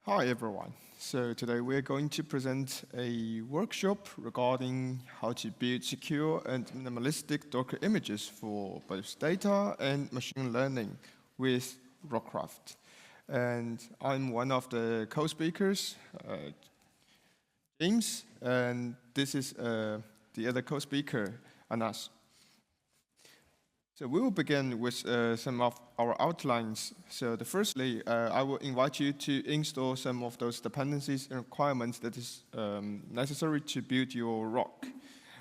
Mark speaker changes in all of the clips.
Speaker 1: Hi everyone. So today we're going to present a workshop regarding how to build secure and minimalistic Docker images for both data and machine learning with Rockcraft. And I'm one of the co-speakers, James, and this is the other co-speaker, Anas. So we will begin with some of our outlines. So firstly, I will invite you to install some of those dependencies and requirements that is necessary to build your Rock.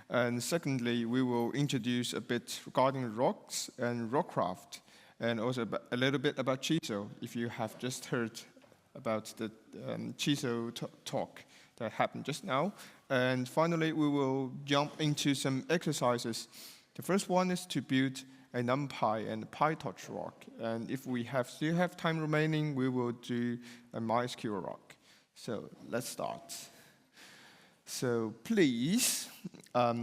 Speaker 1: And secondly, we will introduce a bit regarding Rocks and Rockcraft, and also a little bit about Chisel, if you have just heard about the Chisel talk that happened just now. And finally, we will jump into some exercises. The first one is to build a NumPy and PyTorch Rock. And if we still have time remaining, we will do a MySQL Rock. So let's start. So please,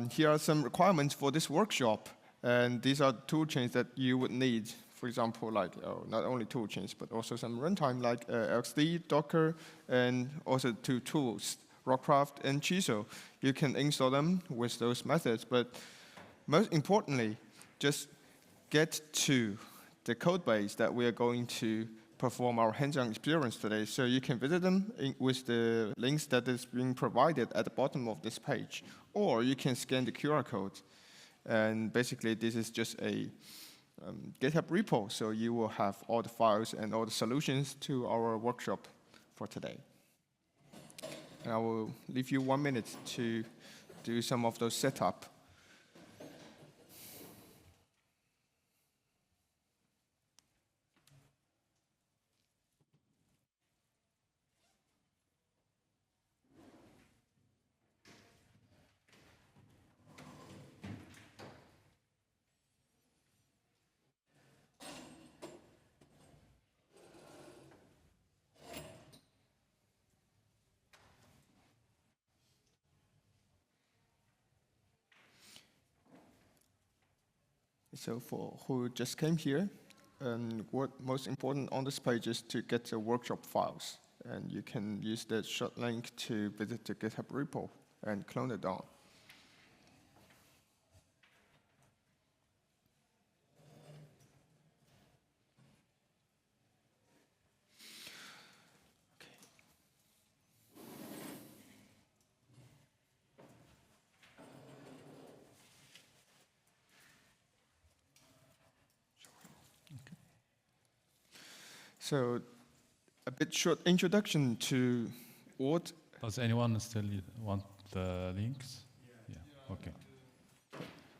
Speaker 1: here are some requirements for this workshop. And these are tool chains that you would need. For example, like not only tool chains, but also some runtime like LXD, Docker, and also two tools, Rockcraft and Chisel. You can install them with those methods. But most importantly, just get to the code base that we are going to perform our hands-on experience today. So you can visit them with the links that is being provided at the bottom of this page. Or you can scan the QR code. And basically, this is just a GitHub repo. So you will have all the files and all the solutions to our workshop for today. And I will leave you 1 minute to do some of those setup. So for who just came here, what most important on this page is to get the workshop files. And you can use the short link to visit the GitHub repo and clone it down. So a bit short introduction to what.
Speaker 2: Does anyone still want the links? Yeah. Okay.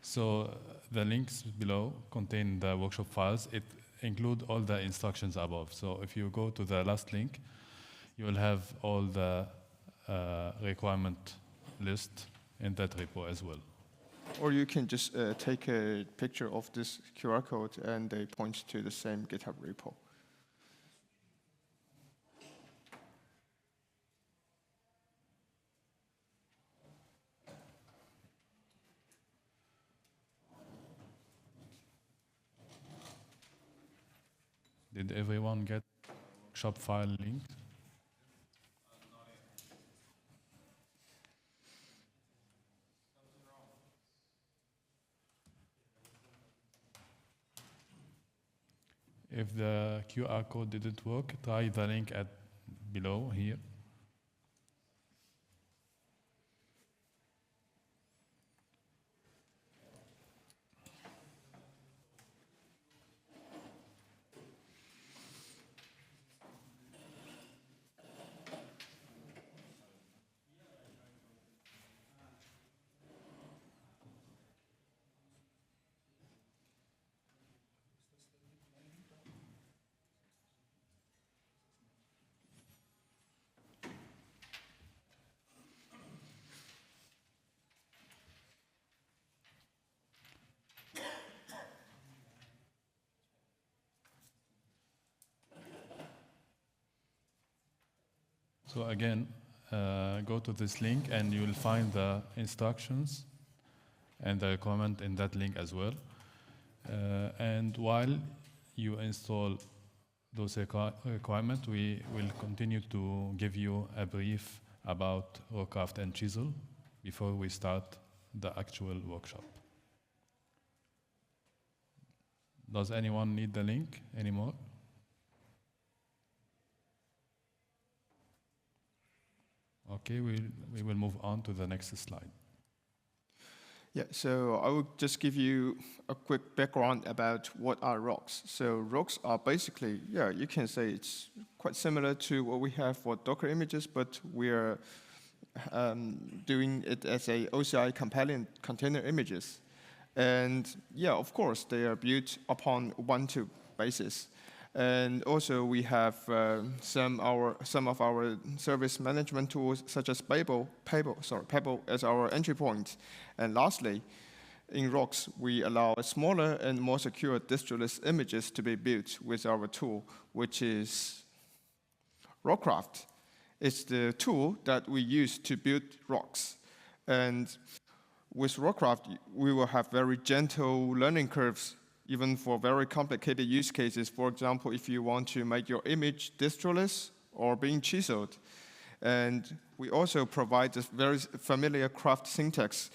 Speaker 2: So the links below contain the workshop files. It include all the instructions above. So if you go to the last link, you will have all the requirement list in that repo as well.
Speaker 1: Or you can just take a picture of this QR code and they point to the same GitHub repo.
Speaker 2: Did everyone get shop file link? If the QR code didn't work, try the link at below here. So again, go to this link and you will find the instructions and the comment in that link as well. And while you install those requirements, we will continue to give you a brief about Rockcraft and Chisel before we start the actual workshop. Does anyone need the link anymore? Okay, we will move on to the next slide.
Speaker 1: Yeah, so I will just give you a quick background about what are rocks. So rocks are basically, yeah, you can say it's quite similar to what we have for Docker images, but we're doing it as a OCI companion container images. And yeah, of course, they are built upon Ubuntu basis. And also we have some of our service management tools such as Pebble as our entry point. And lastly, in Rocks, we allow smaller and more secure distroless images to be built with our tool, which is Rockcraft. It's the tool that we use to build rocks. And with Rockcraft, we will have very gentle learning curves even for very complicated use cases. For example, if you want to make your image distroless or being chiseled. And we also provide this very familiar craft syntax,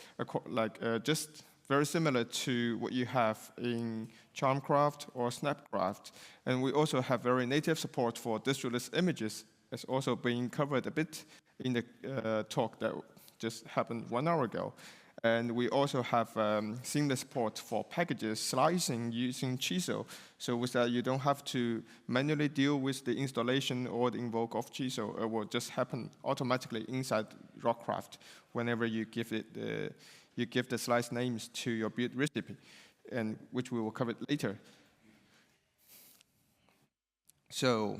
Speaker 1: just very similar to what you have in Charmcraft or Snapcraft. And we also have very native support for distroless images. It's also being covered a bit in the talk that just happened 1 hour ago. And we also have seamless support for packages slicing using Chisel. So with that, you don't have to manually deal with the installation or the invoke of Chisel. It will just happen automatically inside Rockcraft whenever you give the slice names to your build recipe, and which we will cover later. So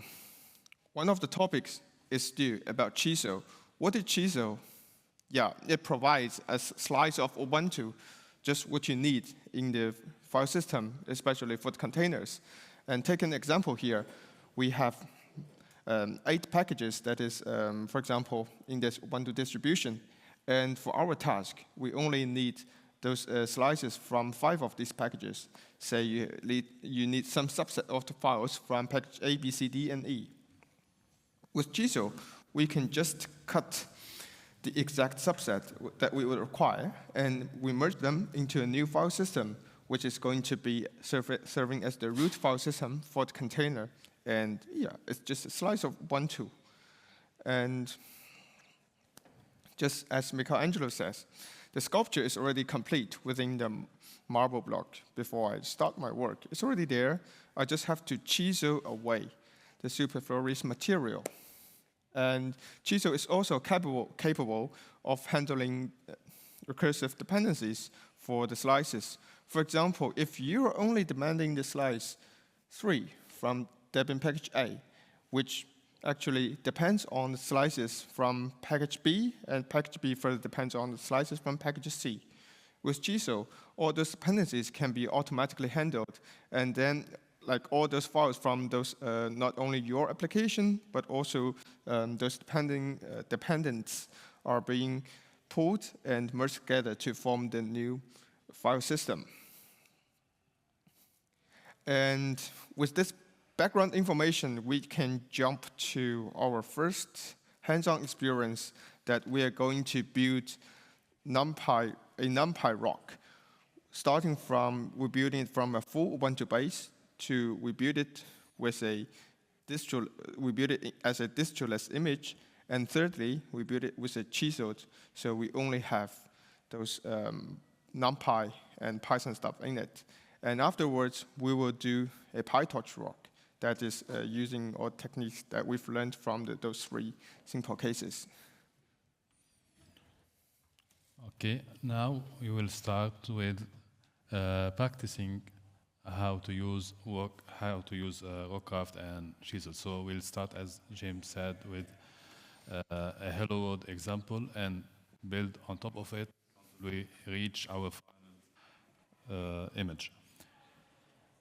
Speaker 1: one of the topics is still about Chisel. What is Chisel? Yeah, it provides a slice of Ubuntu, just what you need in the file system, especially for the containers. And take an example here. We have 8 packages that is, for example, in this Ubuntu distribution. And for our task, we only need those slices from 5 of these packages. Say you need some subset of the files from package A, B, C, D, and E. With Chisel, we can just cut the exact subset that we would require, and we merge them into a new file system, which is going to be serving as the root file system for the container. And yeah, it's just a slice of Ubuntu. And just as Michelangelo says, the sculpture is already complete within the marble block before I start my work. It's already there. I just have to chisel away the superfluous material. And Chisel is also capable of handling recursive dependencies for the slices. For example, if you're only demanding the slice 3 from Debian package A, which actually depends on the slices from package B, and package B further depends on the slices from package C. With Chisel, all those dependencies can be automatically handled, and then like all those files from those, not only your application, but also those dependents are being pulled and merged together to form the new file system. And with this background information, we can jump to our first hands-on experience that we are going to build a NumPy rock. Starting from, we're building it from a full Ubuntu base to we build it with we build it as a distroless image, and thirdly, we build it with a chiseled, so we only have those NumPy and Python stuff in it. And afterwards, we will do a PyTorch rock that is using all techniques that we've learned from those 3 simple cases.
Speaker 2: Okay, now we will start with practicing how to use Rockcraft and Chisel. So we'll start, as James said, with a hello world example and build on top of it until we reach our final image.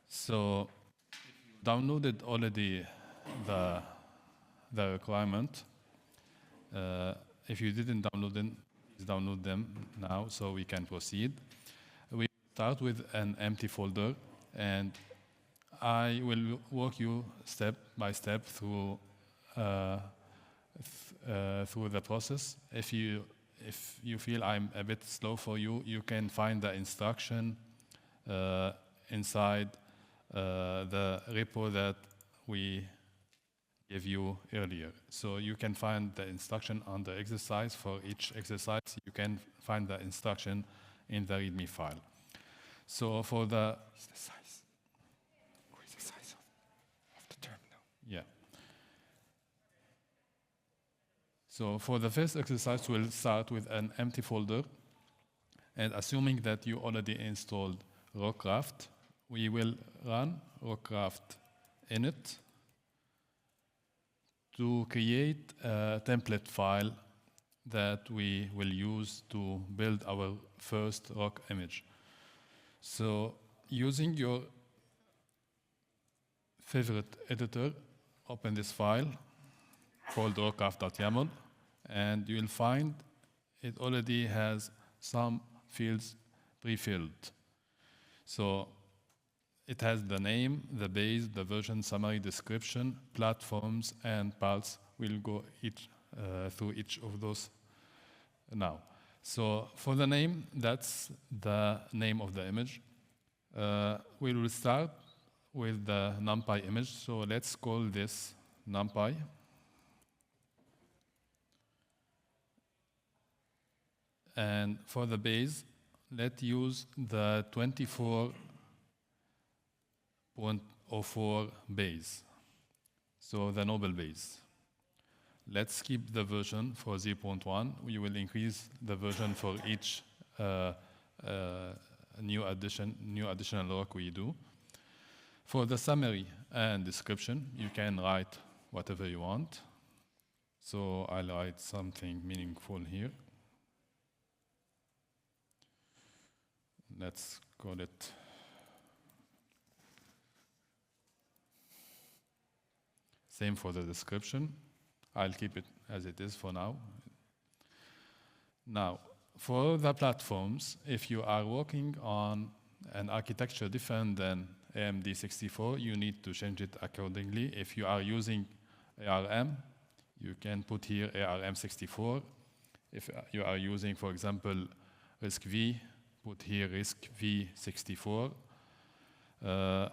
Speaker 2: So if you downloaded already the requirement, if you didn't download them, please download them now so we can proceed. We start with an empty folder, and I will walk you step by step through through the process. If you feel I'm a bit slow for you, you can find the instruction inside the repo that we gave you earlier. So you can find the instruction on the exercise. For each exercise, you can find the instruction in the README file. So for the
Speaker 1: size. What is the size of the terminal?
Speaker 2: Yeah. So for the first exercise, we'll start with an empty folder. And assuming that you already installed Rockcraft, we will run Rockcraft init to create a template file that we will use to build our first rock image. So using your favorite editor, open this file called rockcraft.yaml, and you'll find it already has some fields pre-filled. So it has the name, the base, the version, summary, description, platforms, and parts. We'll go through each of those now. So for the name, that's the name of the image. We will start with the NumPy image. So let's call this NumPy. And for the base, let's use the 24.04 base, so the noble base. Let's keep the version for 0.1. We will increase the version for each new additional rock we do. For the summary and description, you can write whatever you want. So I'll write something meaningful here. Let's call it same for the description. I'll keep it as it is for now. Now, for the platforms, if you are working on an architecture different than AMD 64, you need to change it accordingly. If you are using ARM, you can put here ARM 64. If you are using, for example, RISC-V, put here RISC-V 64.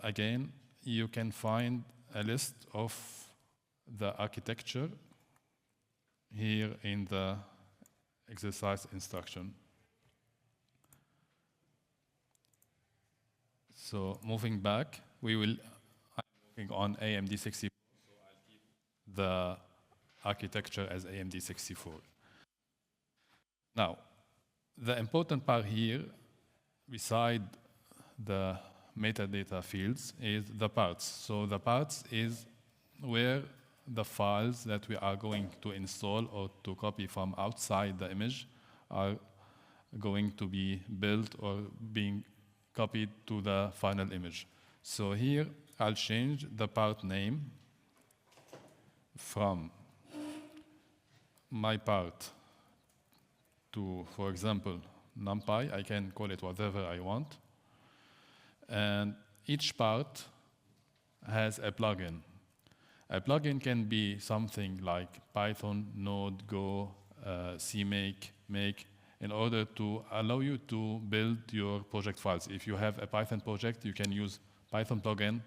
Speaker 2: Again, you can find a list of the architecture here in the exercise instruction. So moving back, I'm working on AMD 64, so I'll keep the architecture as AMD 64. Now, the important part here, beside the metadata fields, is the parts. So the parts is where the files that we are going to install or to copy from outside the image are going to be built or being copied to the final image. So here, I'll change the part name from my part to, for example, NumPy. I can call it whatever I want. And each part has a plugin. A plugin can be something like Python, Node, Go, CMake, Make, in order to allow you to build your project files. If you have a Python project, you can use Python plugin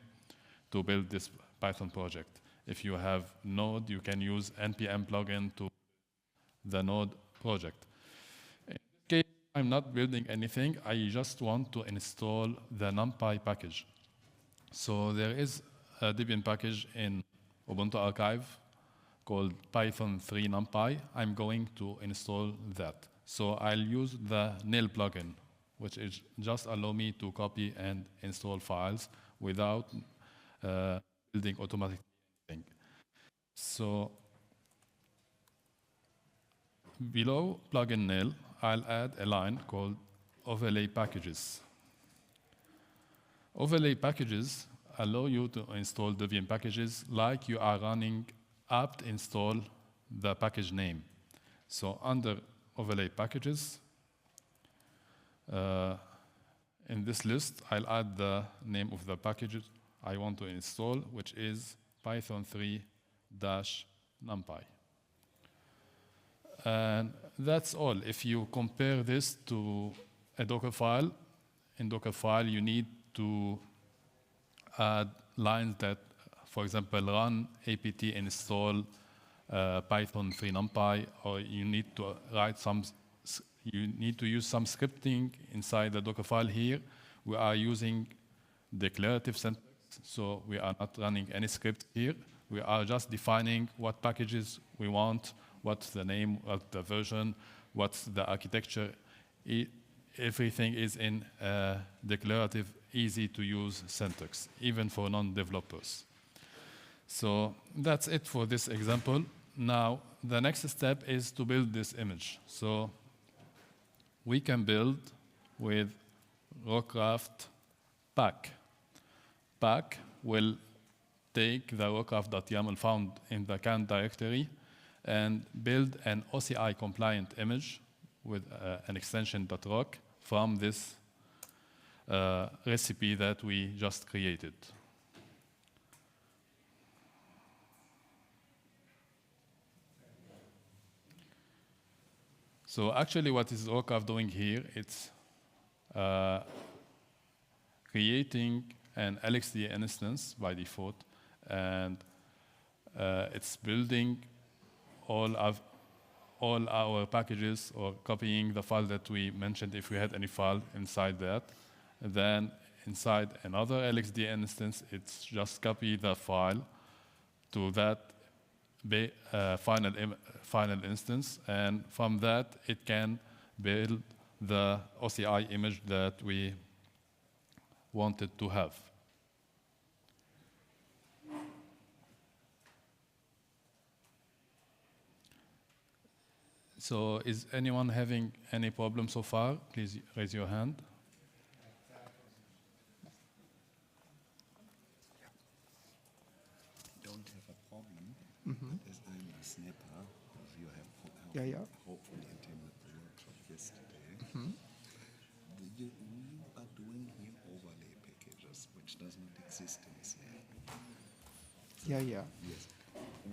Speaker 2: to build this Python project. If you have Node, you can use npm plugin to the Node project. In this case, I'm not building anything. I just want to install the NumPy package. So there is a Debian package in Ubuntu Archive called Python 3 NumPy. I'm going to install that. So I'll use the nil plugin, which is just allow me to copy and install files without building automatically anything. So below plugin nil, I'll add a line called overlay packages. Overlay packages allow you to install Debian packages like you are running apt install the package name. So under overlay packages, in this list, I'll add the name of the packages I want to install, which is Python 3-numpy. And that's all. If you compare this to a Docker file, in Docker file you need to add lines that, for example, run apt install Python 3-numpy, or you need to write you need to use some scripting inside the Docker file. Here we are using declarative syntax, so we are not running any script here. We are just defining what packages we want, what's the name, what the version, what's the architecture. Everything is in declarative, easy to use syntax, even for non-developers. So that's it for this example. Now, the next step is to build this image. So we can build with Rockcraft pack. Pack will take the rockcraft.yaml found in the can directory and build an OCI compliant image with an extension .rock from this recipe that we just created. So actually what is Rockcraft doing here, it's creating an LXD instance by default, and it's building all our packages, or copying the file that we mentioned if we had any file inside that. And then inside another LXD instance, it's just copy the file to that final instance, and from that it can build the OCI image that we wanted to have. So is anyone having any problem so far? Please raise your hand.
Speaker 3: Don't have a problem, as I'm a snapper, as you have hopefully attended the workshop yesterday. We are doing here overlay packages, which does not exist in Snap. Yes.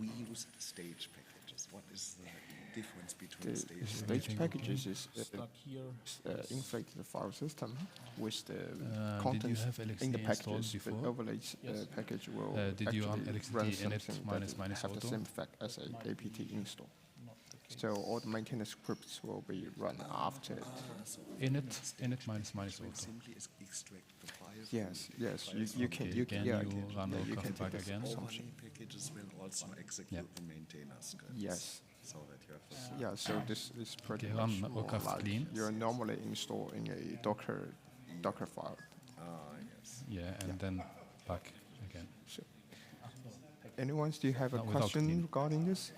Speaker 3: We use stage packages. What is the difference between
Speaker 1: The
Speaker 3: stage
Speaker 1: stage packages is inflate the file system with the contents in the packages. The overlays package will
Speaker 2: did you run
Speaker 1: actually
Speaker 2: LXD
Speaker 1: run
Speaker 2: init
Speaker 1: something
Speaker 2: minus
Speaker 1: that
Speaker 2: minus
Speaker 1: have the
Speaker 2: auto?
Speaker 1: same effect as a apt install. So all the maintenance scripts will be run after it.
Speaker 2: Init minus auto.
Speaker 3: simply extract the file.
Speaker 1: Yes, you can
Speaker 2: Okay,
Speaker 1: you
Speaker 2: can
Speaker 1: can
Speaker 2: you
Speaker 1: yeah,
Speaker 2: run
Speaker 1: you can
Speaker 2: Rockcraft
Speaker 1: take
Speaker 2: back
Speaker 1: this
Speaker 2: again?
Speaker 1: assumption.
Speaker 3: Overlay packages will also execute the maintainer scripts.
Speaker 1: Yes.
Speaker 3: So that you have the
Speaker 1: Yeah, so this is pretty
Speaker 2: Okay,
Speaker 1: much
Speaker 2: run
Speaker 1: more
Speaker 2: Rockcraft
Speaker 1: like
Speaker 2: clean.
Speaker 1: you're normally installing a Docker file.
Speaker 3: yes.
Speaker 2: Yeah, and then back again.
Speaker 1: So, anyone still have a
Speaker 2: Not without
Speaker 1: question
Speaker 2: clean.
Speaker 1: regarding this?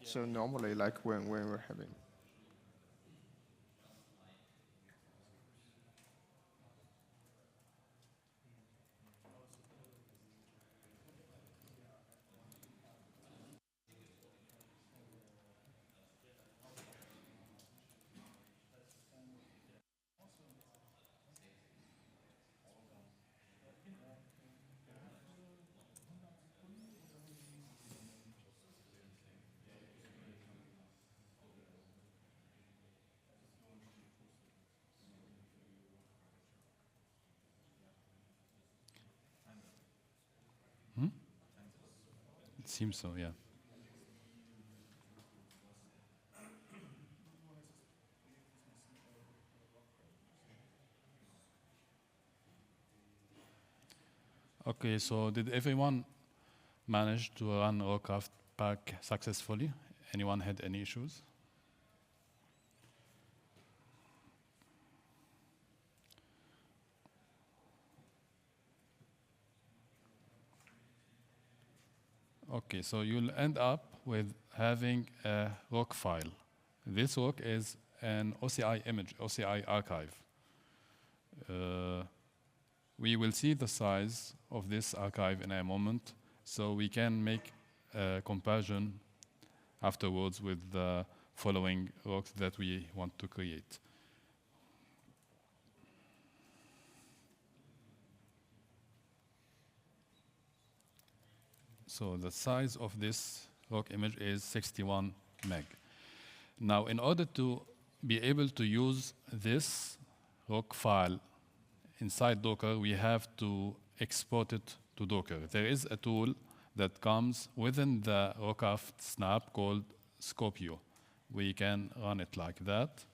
Speaker 1: So normally, like when we're having.
Speaker 2: It seems so, yeah. Okay, so did everyone manage to run Rockcraft pack successfully? Anyone had any issues? Okay, so you'll end up with having a rock file. This rock is an OCI image, OCI archive. We will see the size of this archive in a moment, so we can make a comparison afterwards with the following rocks that we want to create. So the size of this rock image is 61 meg. Now, in order to be able to use this rock file inside Docker, we have to export it to Docker. There is a tool that comes within the Rockcraft snap called Skopeo. We can run it like that.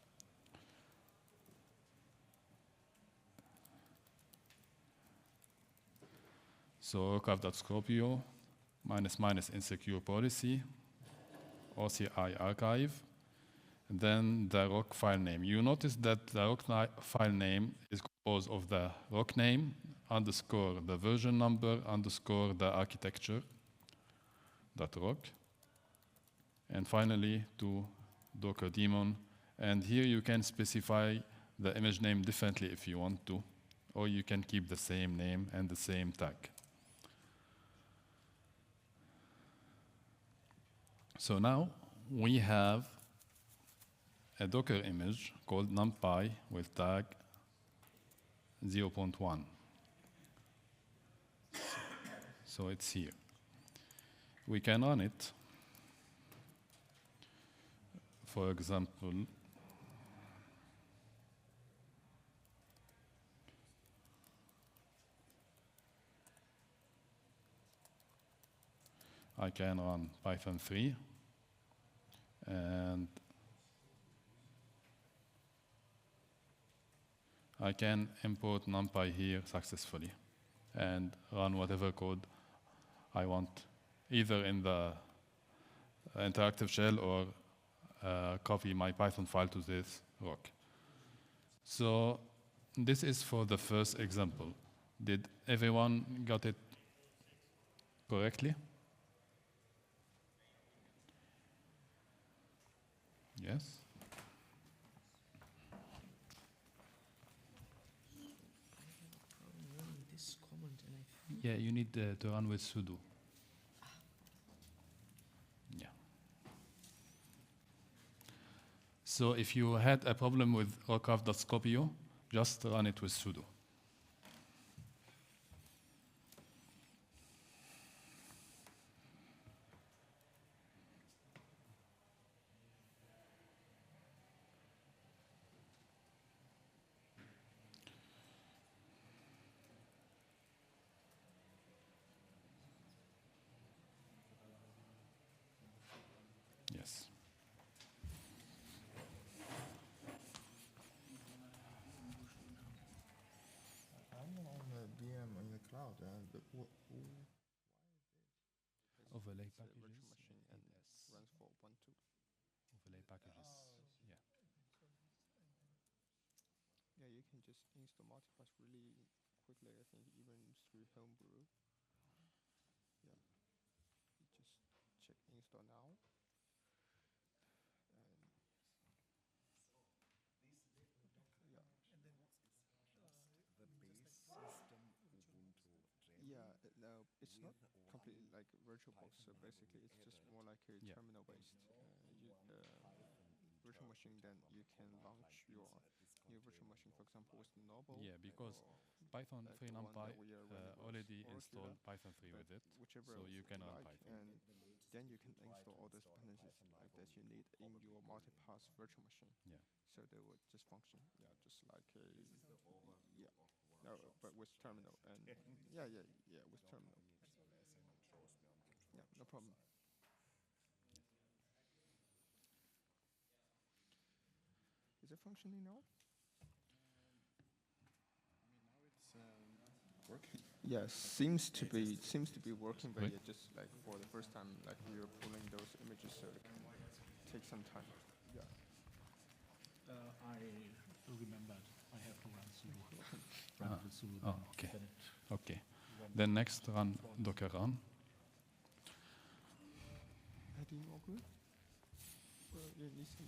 Speaker 2: So rockcraft.skopeo -- insecure policy, OCI archive, and then the rock file name. You notice that the rock file name is composed of the rock name underscore the version number underscore the architecture dot rock, and finally to Docker daemon. And here you can specify the image name differently if you want to, or you can keep the same name and the same tag. So now we have a Docker image called numpy with tag 0.1. So it's here. We can run it. For example, I can run Python 3 and I can import numpy here successfully and run whatever code I want, either in the interactive shell or copy my Python file to this rock. So this is for the first example. Did everyone got it correctly? Yes? Yeah, you need to run with sudo. Yeah. So if you had a problem with rockcraft.skopeo, just run it with sudo. Yes.
Speaker 1: I'm on the VM in the cloud.
Speaker 2: Overlay
Speaker 1: It's a virtual
Speaker 2: packages.
Speaker 1: machine and runs for Ubuntu.
Speaker 2: Overlay packages. Yeah.
Speaker 1: Yeah, you can just install multipass really quickly. I think even through Homebrew. Yeah, you just check install now. it's not completely like VirtualBox. So basically, it's just more like a
Speaker 2: Yeah.
Speaker 1: terminal-based virtual machine. Then you can launch your new virtual machine, for example, with Noble.
Speaker 2: Yeah, because Python
Speaker 1: like
Speaker 2: 3
Speaker 1: the one
Speaker 2: NumPy
Speaker 1: that we are running with
Speaker 2: already
Speaker 1: Oracle,
Speaker 2: installed Python 3
Speaker 1: but
Speaker 2: with it,
Speaker 1: whichever
Speaker 2: so
Speaker 1: else
Speaker 2: you can run
Speaker 1: like,
Speaker 2: Python.
Speaker 1: and then you can install all those dependencies like that you need in your multi-pass virtual machine.
Speaker 2: Yeah.
Speaker 1: So they would just function, just like a no, but with terminal and with terminal. Yeah, no problem. Is it functioning now?
Speaker 3: Working.
Speaker 1: Yeah, seems to be working, but yeah, just like for the first time, like we are pulling those images, so it can take some time. Yeah.
Speaker 4: I remembered I have to run sudo.
Speaker 2: Oh, okay. Okay. Then next, run docker run.
Speaker 1: Heading all good? You need some.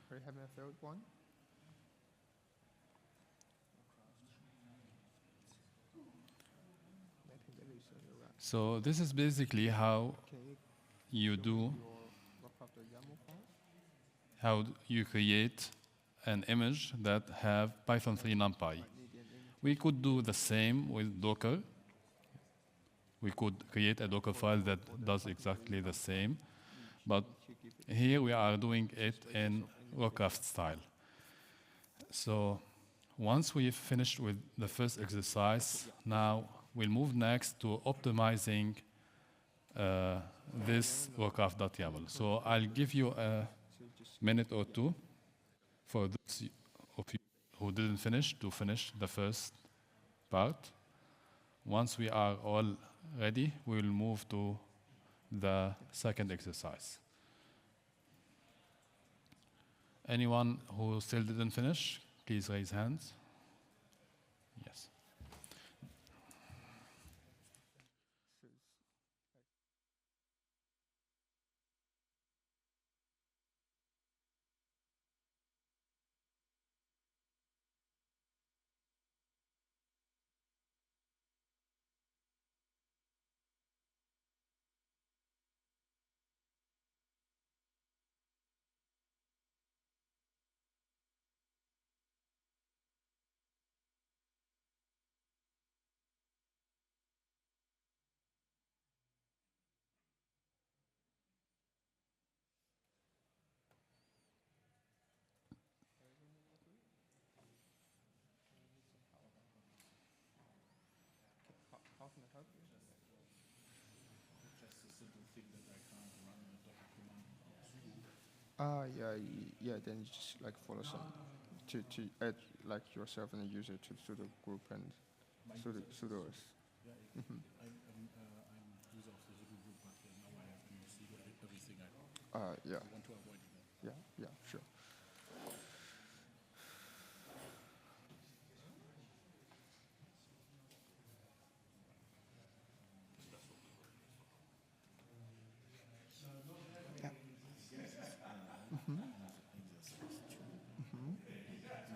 Speaker 1: Are you having a failed one?
Speaker 2: So this is basically how
Speaker 1: Can
Speaker 2: you do,
Speaker 1: your Rockcraft YAML file?
Speaker 2: how you create an image that have Python 3 NumPy. We could do the same with Docker. We could create a Docker file that does exactly the same, but here we are doing it in Rockcraft style. So once we've finished with the first exercise, now we'll move next to optimizing this Rockcraft.yaml. So I'll give you a minute or two for those of you who didn't finish to finish the first part. Once we are all ready, we will move to the second exercise. Anyone who still didn't finish, please raise hands. Yes.
Speaker 1: How can I help you?
Speaker 4: Just a simple thing that I can't run a Docker command sudo.
Speaker 1: Yeah. Then you just like follow some to add like yourself and the user to sudo group and sudo.
Speaker 4: Yeah, I'm user of the sudo group, but now I have to see everything I want to avoid that.
Speaker 1: Yeah, sure.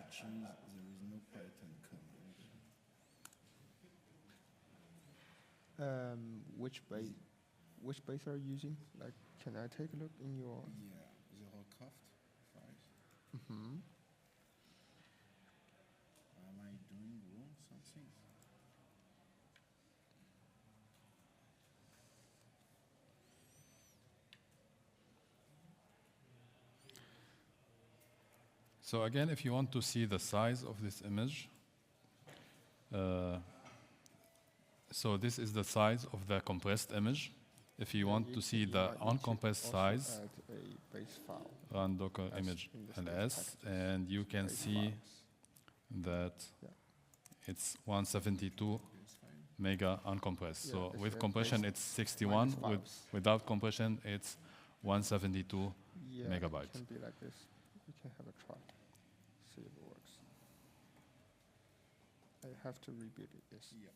Speaker 3: Which is there is no Python command.
Speaker 1: Which base are you using? Like, can I take a look in your?
Speaker 3: Yeah, the Rockcraft files.
Speaker 1: Mm-hmm.
Speaker 3: Am I doing wrong something?
Speaker 2: So again, if you want to see the size of this image, so this is the size of the compressed image. If you want to see the uncompressed size,
Speaker 1: Add a base file.
Speaker 2: run docker image ls, and you can see that it's 172 mega uncompressed. So with compression, it's 61. Without compression, it's 172 megabytes.
Speaker 1: It can be like this. We can have a try. See if it works. I have to rebuild it. Yes.
Speaker 3: Yeah.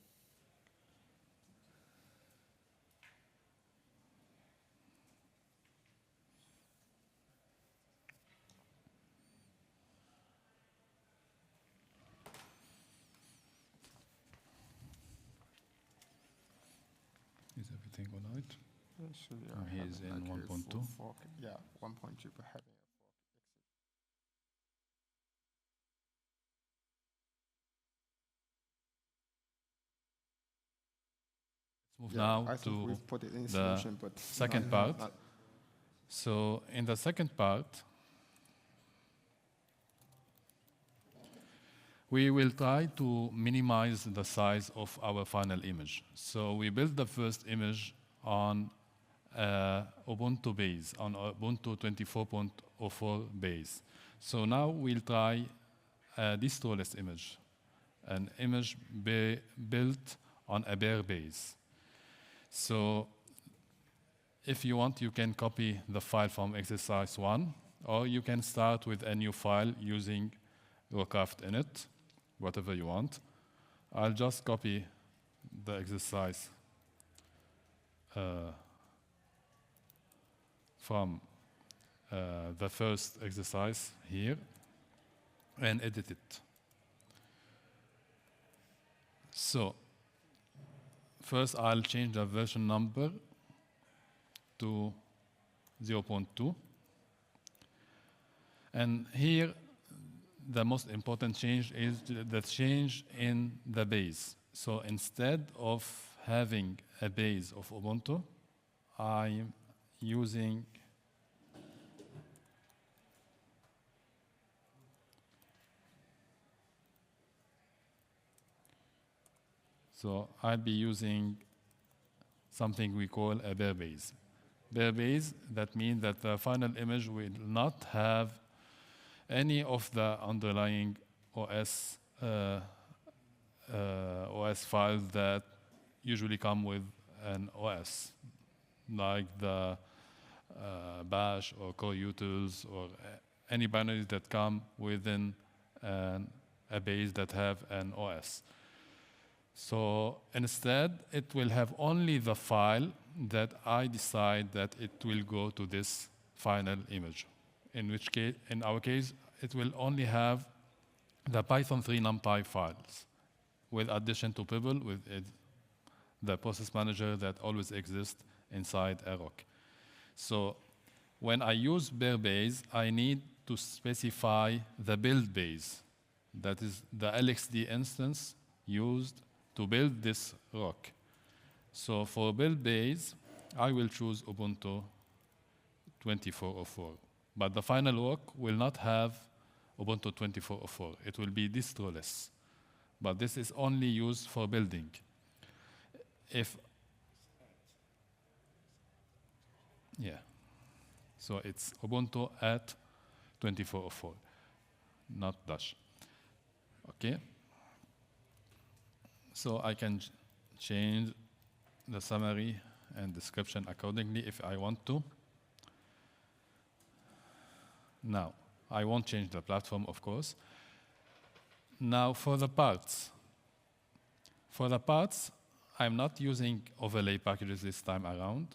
Speaker 2: everything all right.
Speaker 1: So
Speaker 2: He's in 1.2.
Speaker 1: Yeah, 1.2, but having a fork.
Speaker 2: Let's move now
Speaker 1: I think
Speaker 2: to
Speaker 1: we've put it in
Speaker 2: the
Speaker 1: solution, but
Speaker 2: second part. So in the second part, we will try to minimize the size of our final image. So we built the first image on Ubuntu base, on Ubuntu 24.04 base. So now we'll try a distroless image, an image built on a bare base. So if you want, you can copy the file from exercise 1, or you can start with a new file using Rockcraft in it, whatever you want. I'll just copy the exercise from the first exercise here and edit it. So first, I'll change the version number to 0.2. And here, the most important change is the change in the base. So instead of having a base of Ubuntu, I'm using So I'll be using something we call a bare base. Bare base, that means that the final image will not have any of the underlying OS files that usually come with an OS, like the bash or core utils or any binaries that come within a base that have an OS. So instead, it will have only the file that I decide that it will go to this final image. In which case, in our case, it will only have the Python 3 NumPy files, with addition to Pebble, with the process manager that always exists inside a rock. So when I use bare base, I need to specify the build base. That is the LXD instance used to build this rock. So for build base, I will choose Ubuntu 24.04. But the final rock will not have Ubuntu 24.04. It will be distroless. But this is only used for building. So it's Ubuntu at 24.04, not dash. Okay. So I can change the summary and description accordingly if I want to. Now, I won't change the platform, of course. Now, for the parts. For the parts, I'm not using overlay packages this time around,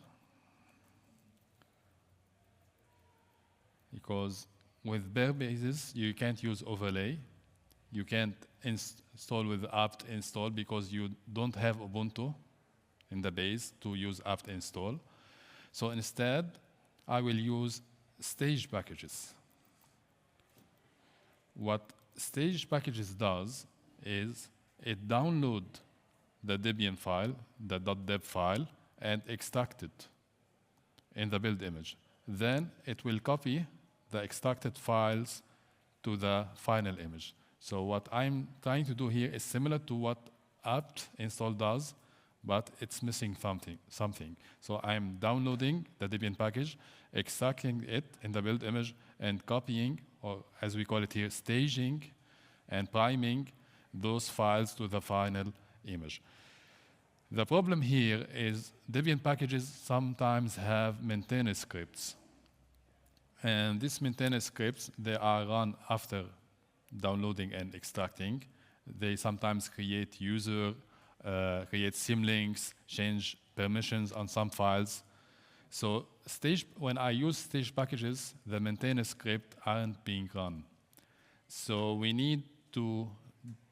Speaker 2: because with bare bases, you can't use overlay. You can't install with apt install because you don't have Ubuntu in the base to use apt install. So instead, I will use stage packages. What stage packages does is it downloads the debian file, the .deb file, and extract it in the build image. Then it will copy the extracted files to the final image. So what I'm trying to do here is similar to what apt install does, but it's missing something. So I'm downloading the Debian package, extracting it in the build image, and copying, or as we call it here, staging and priming those files to the final image. The problem here is Debian packages sometimes have maintenance scripts. And these maintenance scripts, they are run after downloading and extracting. They sometimes create create symlinks, change permissions on some files. So when I use stage packages, the maintenance script aren't being run. So we need to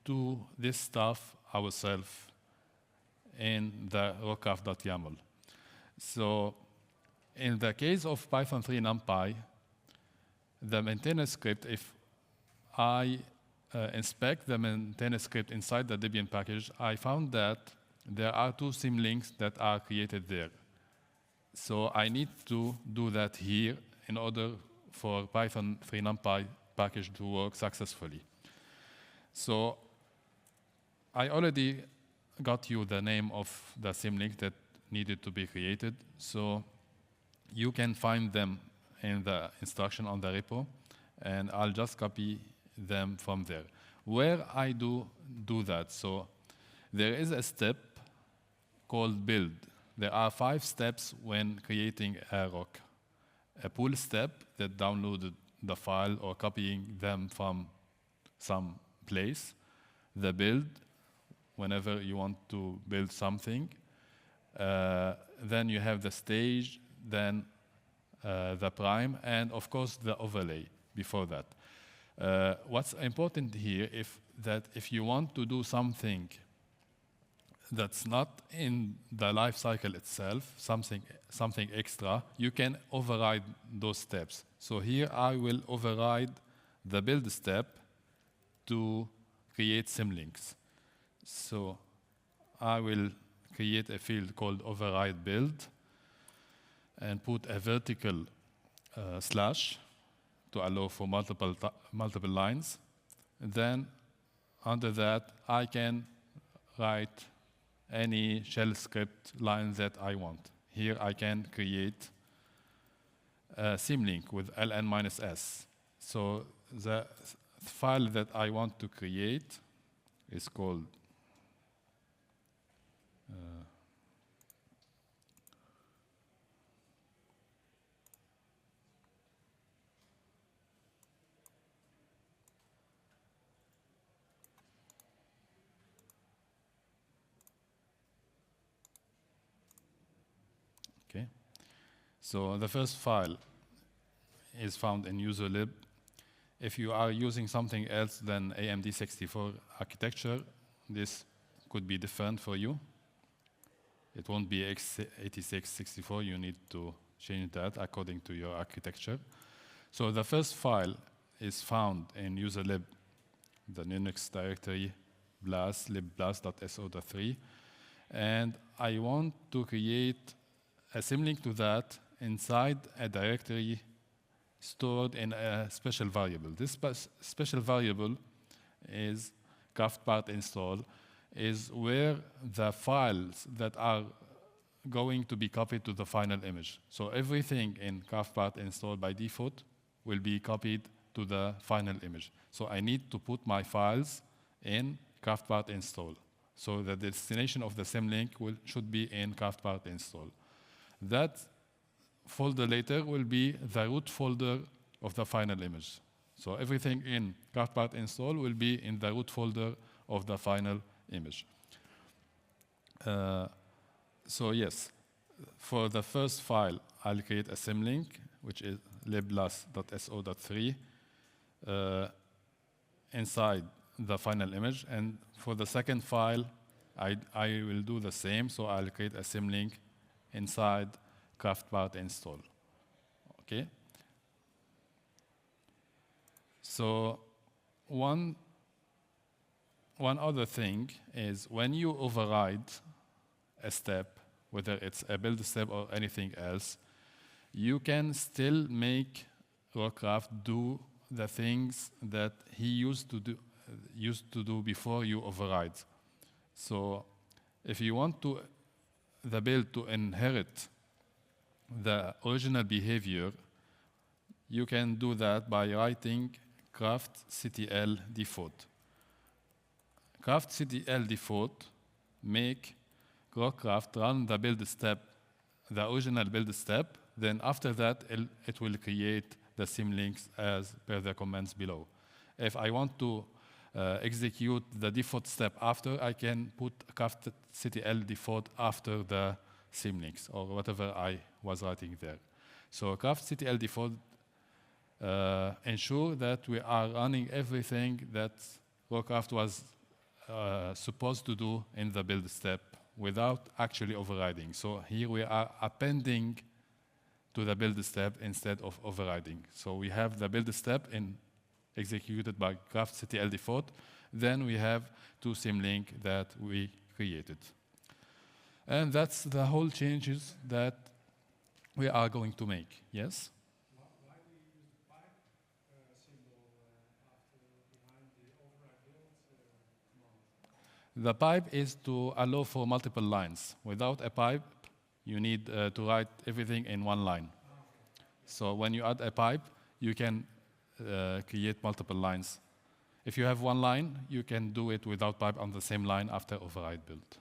Speaker 2: do this stuff ourselves in the rockcraft.yaml. So in the case of Python 3 NumPy, the maintainer script, if I inspect the maintainer script inside the Debian package, I found that there are 2 symlinks that are created there. So I need to do that here in order for Python 3 NumPy package to work successfully. So I already got you the name of the symlink that needed to be created. So you can find them in the instruction on the repo, and I'll just copy them from there. Where I do that, so there is a step called build. There are 5 steps when creating a rock. A pull step that downloaded the file or copying them from some place. The build, whenever you want to build something. Then you have the stage, then the prime, and of course the overlay before that. What's important here is that if you want to do something that's not in the life cycle itself, something extra, you can override those steps. So here I will override the build step to create symlinks. So I will create a field called override build and put a vertical slash to allow for multiple lines. And then under that, I can write any shell script line that I want. Here I can create a symlink with ln-s. So the file that I want to create is called okay. So the first file is found in userlib. If you are using something else than AMD 64 architecture, this could be different for you. It won't be x86 64. You need to change that according to your architecture. So the first file is found in userlib, the Linux directory blast libblast.so.3, and I want to create a symlink to that inside a directory stored in a special variable. This special variable is craftpart install, is where the files that are going to be copied to the final image. So everything in craftpart install by default will be copied to the final image. So I need to put my files in craftpart install. So the destination of the symlink should be in craftpart install. That folder later will be the root folder of the final image. So everything in craftpart install will be in the root folder of the final image. So yes, for the first file, I'll create a symlink, which is libblast.so.3 inside the final image. And for the second file, I will do the same. So I'll create a symlink inside craftpart install. Okay. So one other thing is when you override a step, whether it's a build step or anything else, you can still make Rockcraft do the things that he used to do before you override. So if you want the build to inherit the original behavior, you can do that by writing craftctl default. Craftctl default make Rockcraft run the build step, the original build step. Then after that, it will create the symlinks as per the commands below. If I want to execute the default step after, I can put craftctl default after the symlinks or whatever I was writing there. So craftctl default ensure that we are running everything that Rockcraft was supposed to do in the build step without actually overriding. So here we are appending to the build step instead of overriding. So we have the build step executed by GraphCTL default. Then we have two symlink that we created. And that's the whole changes that we are going to make. Yes?
Speaker 4: Why do you use the pipe symbol behind the override build command?
Speaker 2: The pipe is to allow for multiple lines. Without a pipe, you need to write everything in one line. So when you add a pipe, you can create multiple lines. If you have one line, you can do it without pipe on the same line after override build.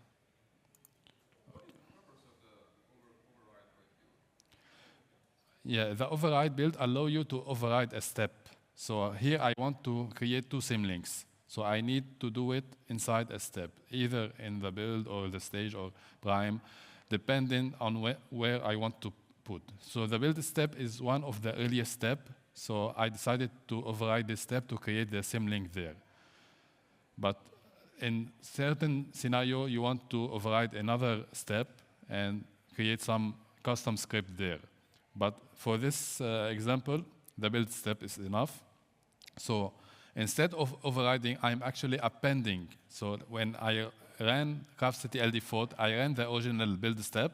Speaker 2: Yeah, the override build allow you to override a step. So here I want to create two symlinks. So I need to do it inside a step, either in the build or the stage or prime, depending on where I want to put. So the build step is one of the earliest steps. So I decided to override this step to create the symlink there. But in certain scenario, you want to override another step and create some custom script there. But for this example, the build step is enough. So instead of overriding, I'm actually appending. So when I ran GraphCTL default, I ran the original build step.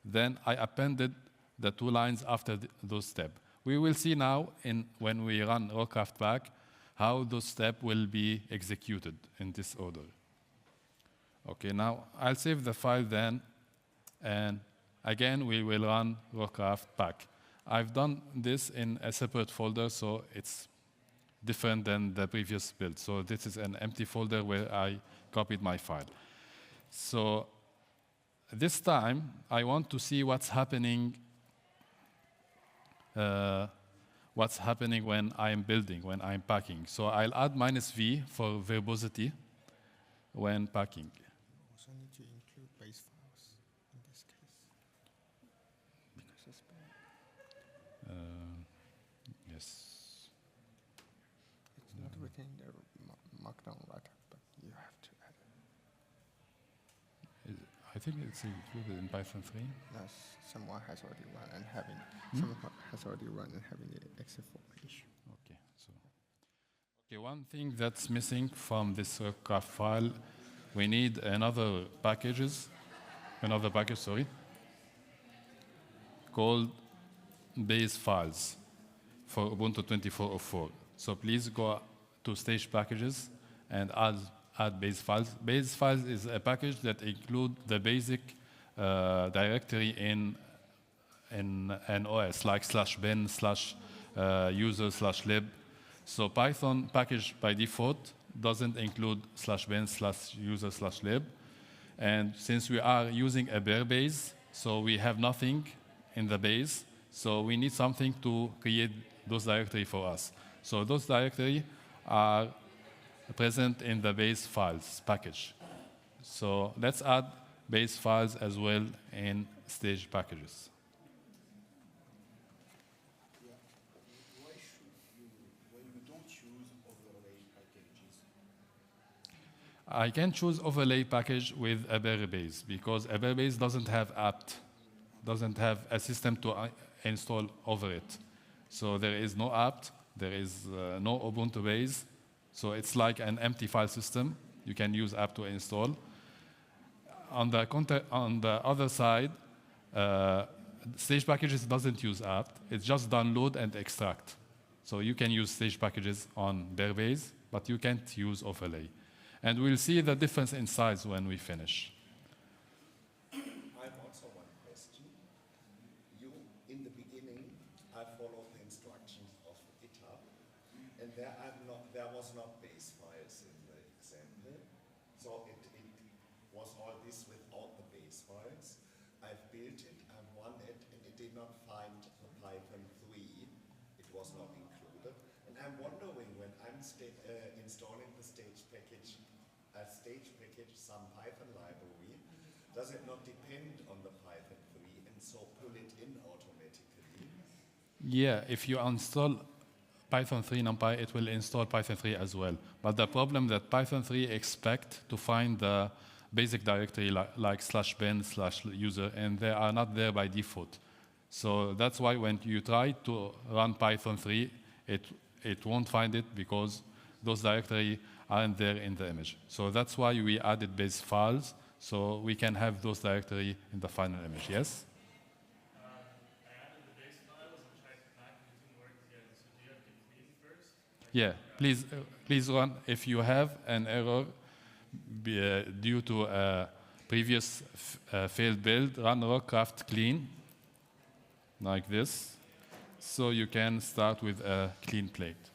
Speaker 2: Then I appended the two lines after those steps. We will see now, when we run Rockcraft back, how those steps will be executed in this order. OK, now I'll save the file then. And again, we will run Rockcraft back. I've done this in a separate folder, so it's different than the previous build. So this is an empty folder where I copied my file. So this time, I want to see what's happening when I'm building, when I'm packing. So I'll add -v for verbosity when packing.
Speaker 1: Also need to include base files in this case. Because it's
Speaker 2: Yes.
Speaker 1: It's not within the markdown writer, but you have to add it.
Speaker 2: I think it's included in Python 3.
Speaker 1: Yes, someone has already run and having the except for issue.
Speaker 2: Okay, so one thing that's missing from this Rockcraft file, we need another package, called base files for Ubuntu 24.04. So please go to stage packages and add base files. Base files is a package that includes the basic directory in an OS, like /bin, /user, /lib. So Python package by default doesn't include /bin, /user, /lib. And since we are using a bare base, so we have nothing in the base. So we need something to create those directories for us. So those directories are present in the base files package. So let's add base files as well in stage packages.
Speaker 3: Why you don't choose overlay packages?
Speaker 2: I can choose overlay package with a bare base because a bare base doesn't have apt, doesn't have a system to install over it. So there is no apt, there is no Ubuntu base. So it's like an empty file system. You can use apt to install. On the other side, stage packages doesn't use apt. It's just download and extract. So you can use stage packages on bare base, but you can't use overlay. And we'll see the difference in size when we finish.
Speaker 3: I have also one question. You, in the beginning, I followed the instructions of GitHub, and there was not base files in the example. So it was all this without the base files. I've built it, I've run it, and it did not find the Python 3. It was not included. And I'm wondering, when I'm installing the stage package, some Python library, does it not depend on the Python 3 and so pull it in automatically?
Speaker 2: Yeah, if you install Python 3 NumPy, it will install Python 3 as well. But the problem that Python 3 expect to find the basic directory like /bin/user, and they are not there by default. So that's why when you try to run Python 3, it won't find it because those directories aren't there in the image. So that's why we added base files, so we can have those directories in the final image. Yes?
Speaker 5: I added the base files and tried to pack it, didn't work again. So do you have to clean first?
Speaker 2: Yeah, please run. If you have an error due to a previous failed build, run Rockcraft clean, like this, so you can start with a clean plate.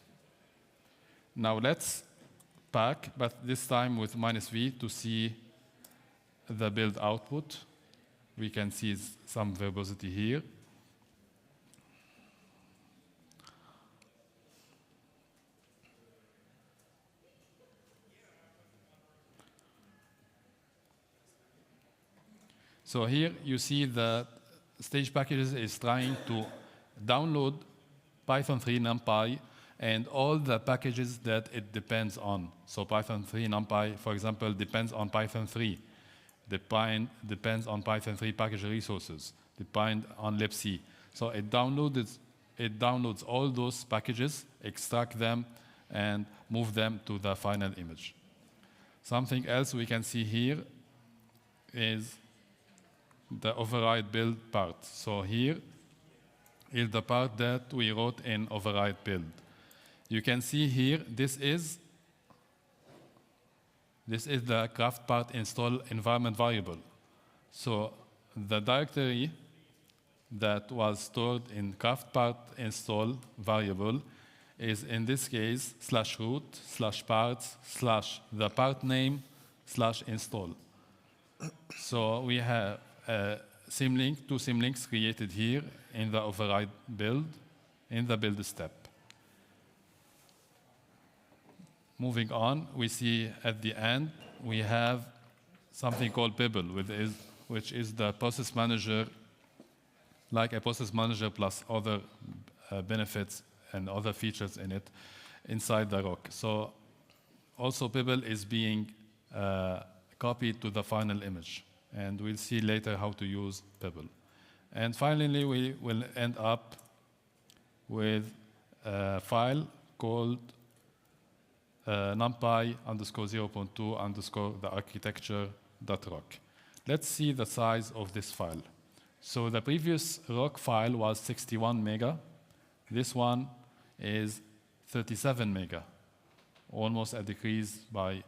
Speaker 2: Now let's pack, but this time with -v to see the build output. We can see some verbosity here. So here you see the stage packages is trying to download Python 3 NumPy and all the packages that it depends on. So Python 3 NumPy, for example, depends on Python 3. Depends on Python 3 package resources. Depends on libc. So it downloads all those packages, extract them, and move them to the final image. Something else we can see here is the override build part. So here is the part that we wrote in override build. You can see here, this is the craft part install environment variable. So the directory that was stored in craft part install variable is in this case /root/parts/ the part name /install. So we have two symlinks created here in the override build, in the build step. Moving on, we see at the end, we have something called Pebble, which is the process manager, like a process manager plus other benefits and other features in it inside the Rock. So also Pebble is being copied to the final image. And we'll see later how to use Pebble. And finally, we will end up with a file called numpy_0.2_ the architecture.rock. Let's see the size of this file. So the previous Rock file was 61 mega. This one is 37 mega, almost a decrease by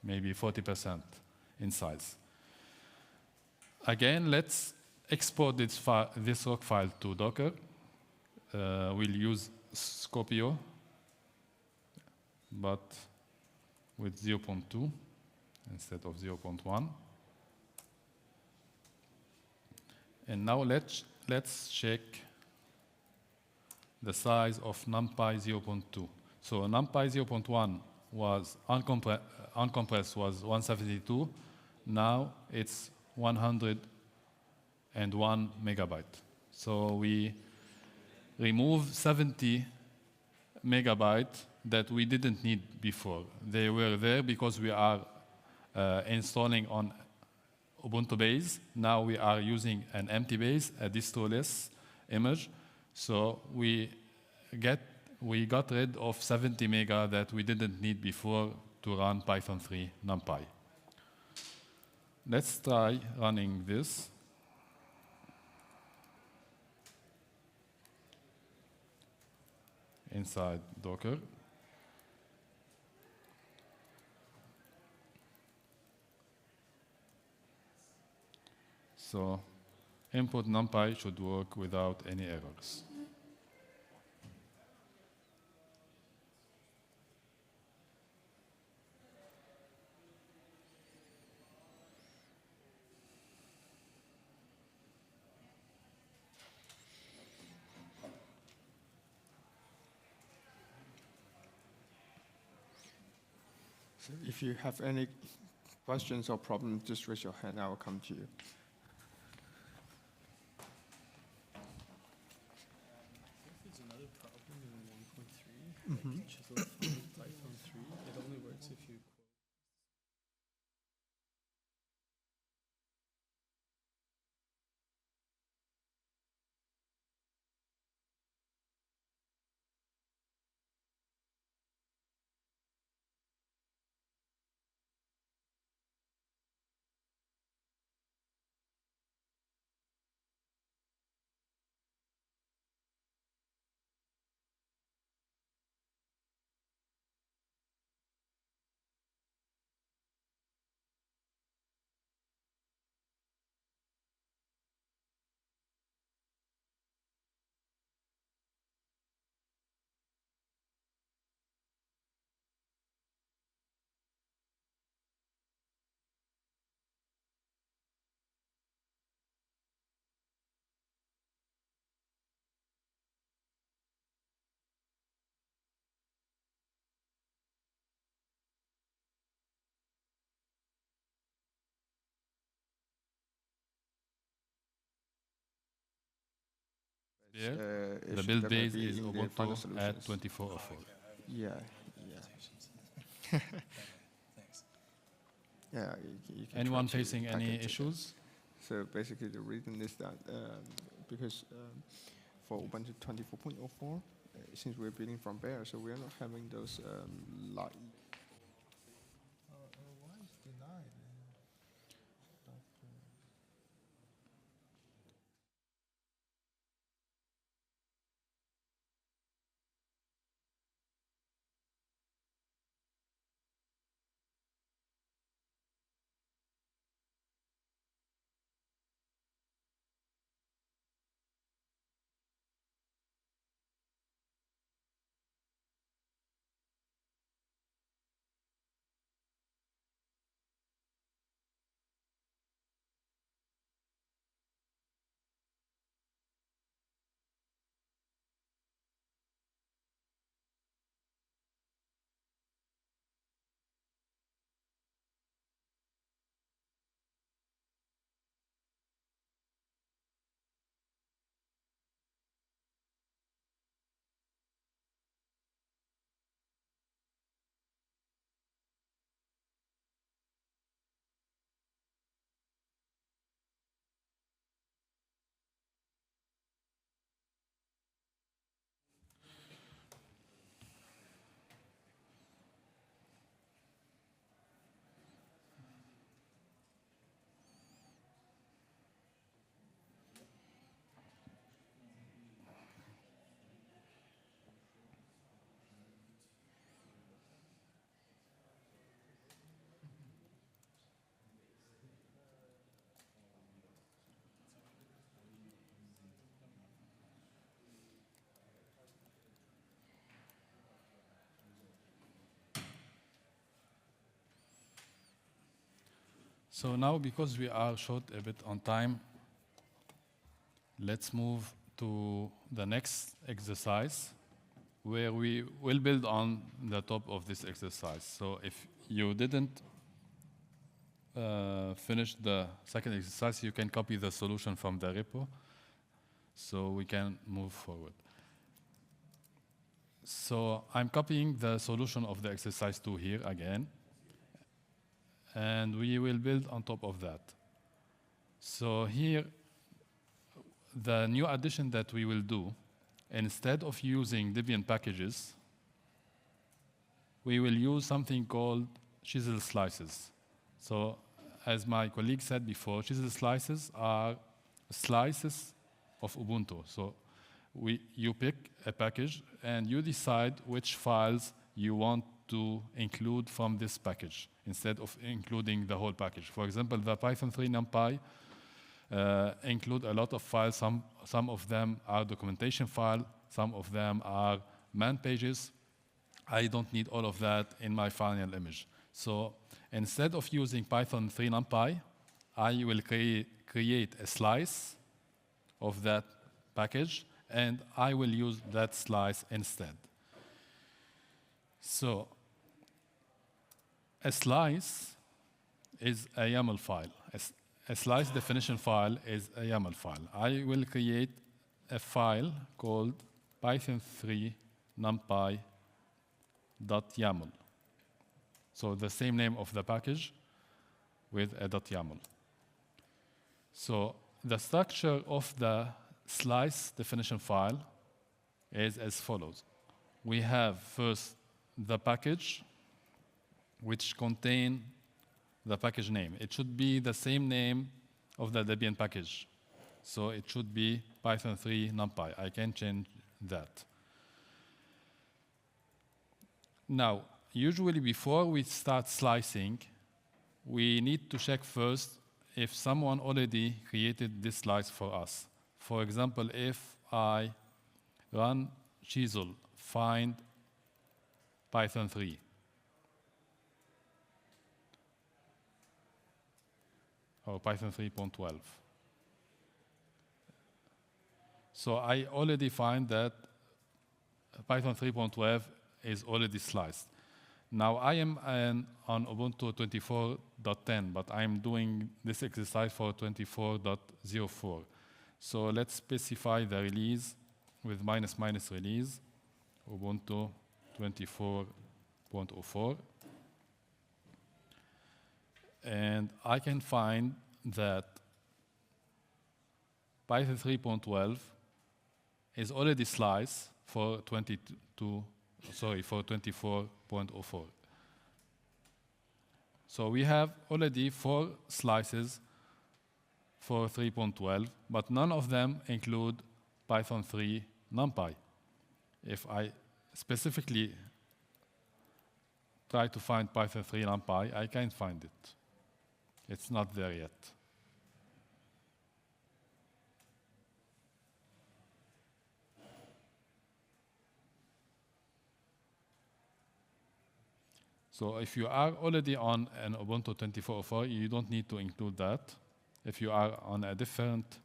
Speaker 2: maybe 40% in size. Again, let's export this Rock file to Docker. We'll use Skopeo, but with 0.2 instead of 0.1. And now let's check the size of NumPy 0.2. So NumPy 0.1 was uncompressed was 172. Now it's 101 megabyte. So we remove 70 megabyte that we didn't need before. They were there because we are installing on Ubuntu base. Now we are using an empty base, a distro-less image. So we got rid of 70 mega that we didn't need before to run Python 3 NumPy. Let's try running this. Inside Docker. So input NumPy should work without any errors.
Speaker 1: So if you have any questions or problems, just raise your hand. I will come to you.
Speaker 4: There's another problem in 1.3. Chisel Python 3. It only works if you
Speaker 2: The build base is Ubuntu at 24.04.
Speaker 1: Yeah.
Speaker 3: Thanks.
Speaker 1: Yeah. You can
Speaker 2: Anyone
Speaker 1: try to
Speaker 2: facing any
Speaker 1: package it.
Speaker 2: issues?
Speaker 1: So basically, the reason is that because for Ubuntu 24.04, since we're building from bare, so we're not having those light. Why is denied?
Speaker 2: So now, because we are short a bit on time, let's move to the next exercise, where we will build on the top of this exercise. So if you didn't finish the second exercise, you can copy the solution from the repo, so we can move forward. So I'm copying the solution of the exercise 2 here again, and we will build on top of that. So here, the new addition that we will do, instead of using Debian packages, we will use something called Chisel slices. So as my colleague said before, Chisel slices are slices of Ubuntu. So you pick a package and you decide which files you want to include from this package instead of including the whole package. For example, the Python 3 NumPy include a lot of files. Some of them are documentation file, some of them are man pages. I don't need all of that in my final image. So instead of using Python 3 NumPy, I will create a slice of that package, and I will use that slice instead. So a slice is a YAML file. A slice definition file is a YAML file. I will create a file called python3 numpy.yaml. So the same name of the package with a .yaml. So the structure of the slice definition file is as follows. We have first the package, which contain the package name. It should be the same name of the Debian package. So it should be Python 3 NumPy. I can change that. Now, usually before we start slicing, we need to check first if someone already created this slice for us. For example, if I run Chisel find Python 3, or Python 3.12. So I already find that Python 3.12 is already sliced. Now I am on Ubuntu 24.10, but I'm doing this exercise for 24.04. So let's specify the release with ---- release, Ubuntu 24.04. And I can find that Python 3.12 is already sliced for 24.04. So we have already 4 slices for 3.12, but none of them include Python 3 NumPy. If I specifically try to find Python 3 NumPy, I can't find it. It's not there yet. So if you are already on an Ubuntu 24.04, you don't need to include that. If you are on a different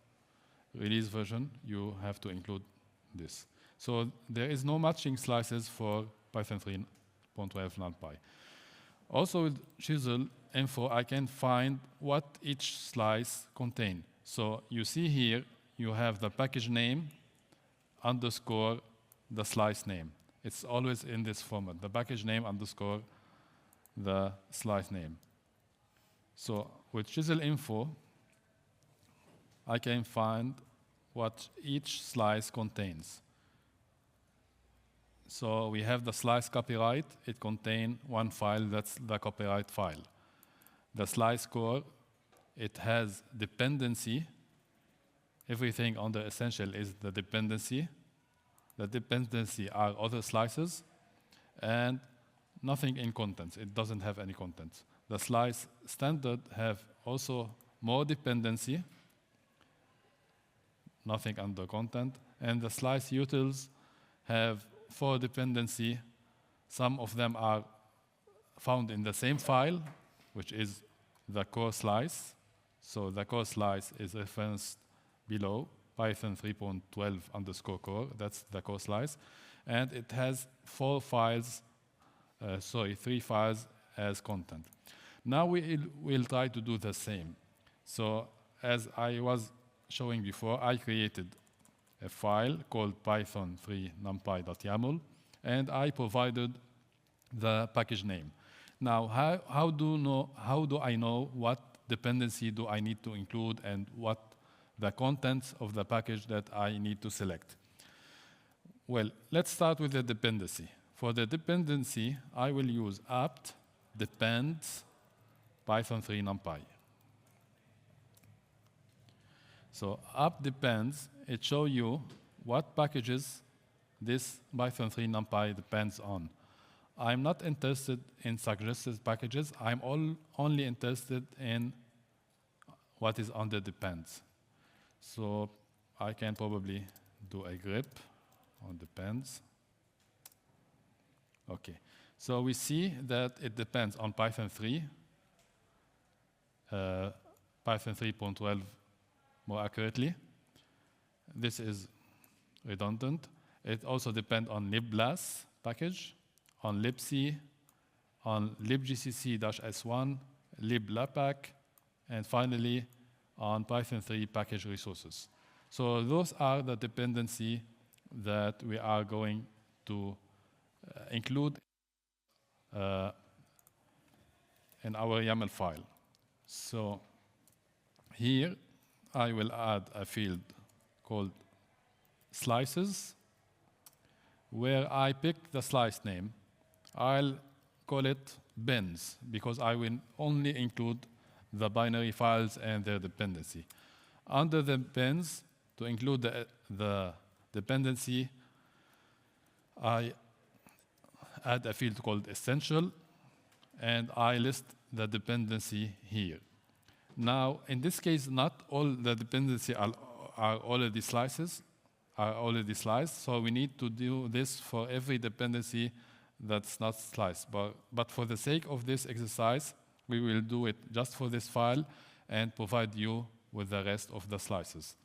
Speaker 2: release version, you have to include this. So there is no matching slices for Python 3.12 NumPy. Also with Chisel info, I can find what each slice contains. So you see here, you have the package name underscore the slice name. It's always in this format, the package name underscore the slice name. So with Chisel info, I can find what each slice contains. So we have the slice copyright. It contains one file, that's the copyright file. The slice core, it has dependency. Everything under essential is the dependency. The dependency are other slices, and nothing in contents. It doesn't have any contents. The slice standard have also more dependency, nothing under content, and the slice utils have 4 dependency. Some of them are found in the same file, which is the core slice. So the core slice is referenced below, Python 3.12 underscore core, that's the core slice. And it has 3 files as content. Now we'll try to do the same. So as I was showing before, I created a file called python3numpy.yaml, and I provided the package name. Now, how do I know what dependency do I need to include and what the contents of the package that I need to select? Well, let's start with the dependency. For the dependency, I will use apt depends Python 3 NumPy. So apt depends, it shows you what packages this Python 3 NumPy depends on. I'm not interested in suggested packages. I'm only interested in what is under depends. So I can probably do a grep on depends. Okay, so we see that it depends on Python 3, Python 3.12 more accurately. This is redundant. It also depends on liblas package, on libc, on libgcc-s1, liblapack, and finally on Python 3 package resources. So those are the dependency that we are going to include in our YAML file. So here I will add a field called slices, where I pick the slice name. I'll call it bins, because I will only include the binary files and their dependency. Under the bins, to include the dependency, I add a field called essential, and I list the dependency here. Now, in this case, not all the dependency are already slices, so we need to do this for every dependency that's not sliced. But for the sake of this exercise, we will do it just for this file and provide you with the rest of the slices.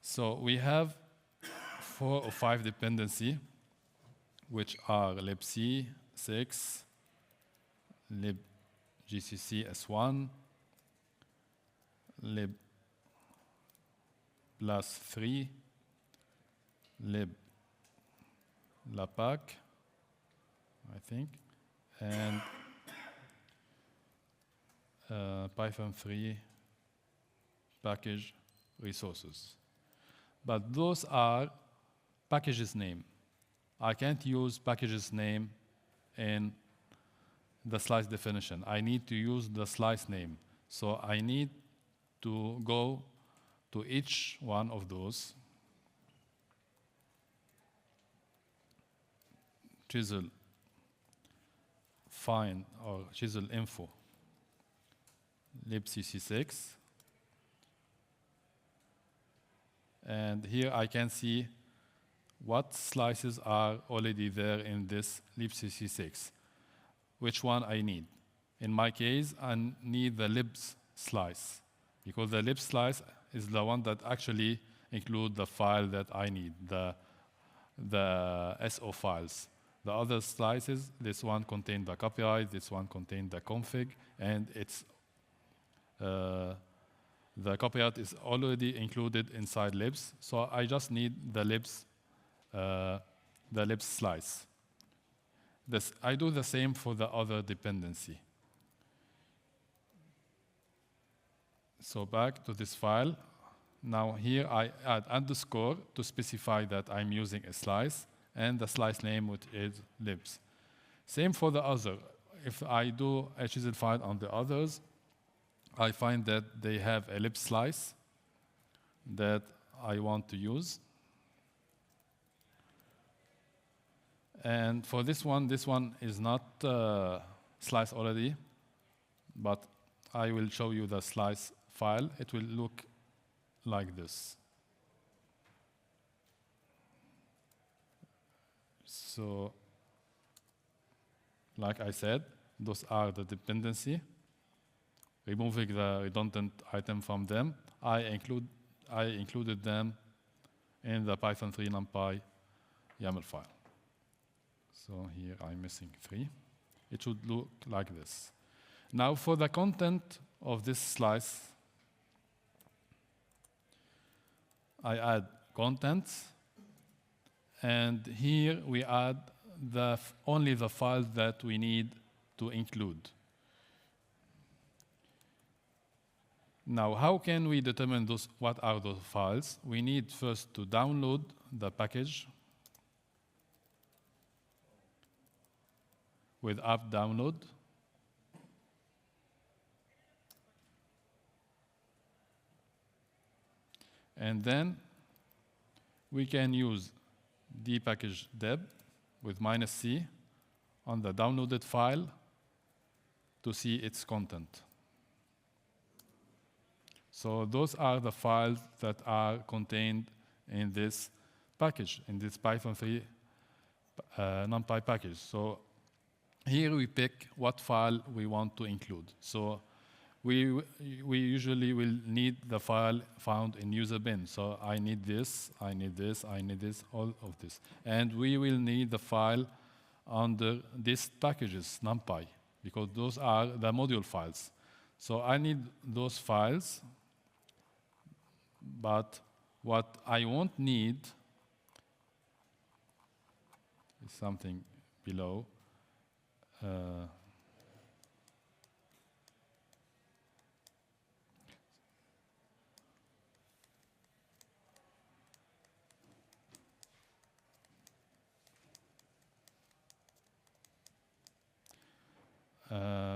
Speaker 2: So we have 4 or 5 dependency, which are libc 6, libgcc-s1, liblas 3, lib lapack, I think, and Python 3 package resources. But those are packages name. I can't use packages name in the slice definition. I need to use the slice name. So I need to go to each one of those, Chisel find or Chisel info libcc6, and here I can see what slices are already there in this libcc6, which one I need. In my case, I need the libs slice, because the libs slice is the one that actually include the file that I need, the SO files. The other slices, this one contains the copyright, this one contains the config, and it's the copyright is already included inside libs, so I just need the libs slice. I do the same for the other dependency. So back to this file. Now here I add underscore to specify that I'm using a slice, and the slice name, which is libs. Same for the other. If I do a Chisel file on the others, I find that they have a lib slice that I want to use. And for this one is not sliced already, but I will show you the slice file. It will look like this. So, like I said, those are the dependency. Removing the redundant item from them, I included them in the Python 3 NumPy YAML file. So here I'm missing 3. It should look like this. Now for the content of this slice, I add contents, and here we add only the files that we need to include. Now, how can we determine what are those files? We need first to download the package with app download. And then we can use dpackage deb with -c on the downloaded file to see its content. So those are the files that are contained in this package, in this Python 3 NumPy package. So here we pick what file we want to include. So we usually will need the file found in user bin. So I need this, I need this, I need this, all of this. And we will need the file under these packages, NumPy, because those are the module files. So I need those files, but what I won't need is something below.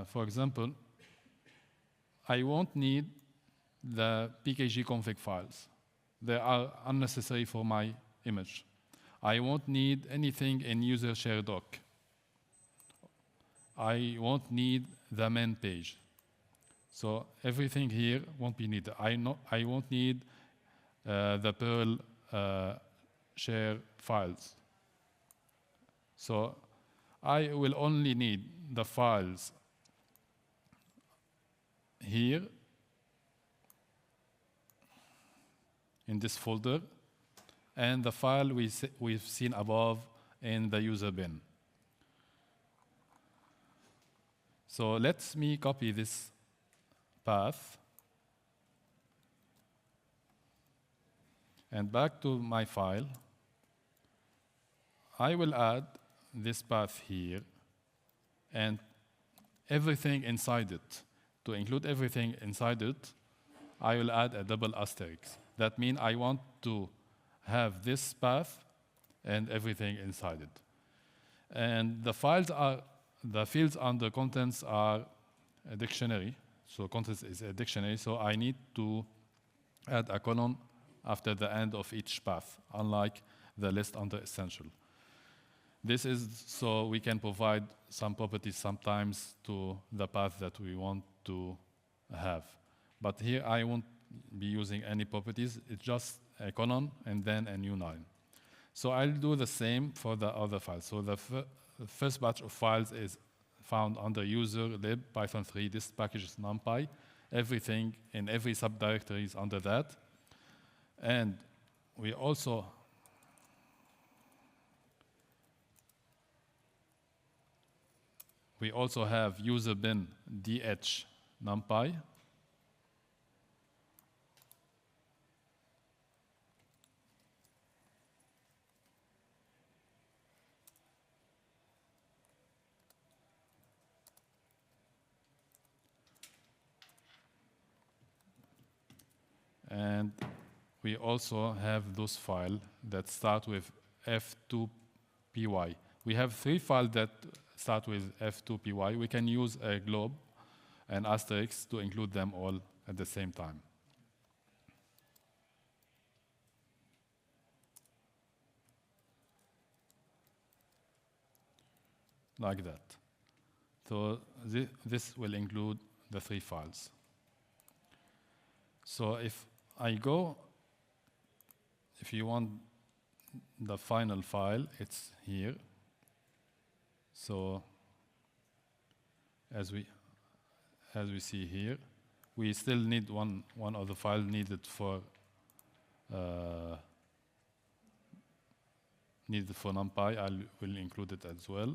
Speaker 2: For example, I won't need the pkg config files. They are unnecessary for my image. I won't need anything in user share doc. I won't need the main page. So everything here won't be needed. I won't need the Perl share files. So I will only need the files here in this folder, and the file we've seen above in the user bin. So let me copy this path and back to my file. I will add this path here and everything inside it. To include everything inside it, I will add a double asterisk. That means I want to have this path and everything inside it. And the fields under contents are a dictionary. So contents is a dictionary, so I need to add a colon after the end of each path, unlike the list under essential. This is so we can provide some properties sometimes to the path that we want to have. But here I won't be using any properties. It's just a colon and then a new line. So I'll do the same for the other files. So the first batch of files is found under user lib python 3. This package is numpy. Everything in every subdirectory is under that. And we also have user bin dh numpy. And we also have those files that start with f2py. We have 3 files that start with f2py. We can use a globe and asterisk to include them all at the same time. Like that. So this will include the 3 files. So if you want the final file, it's here. So as we see here, we still need one other file needed for NumPy. I will include it as well.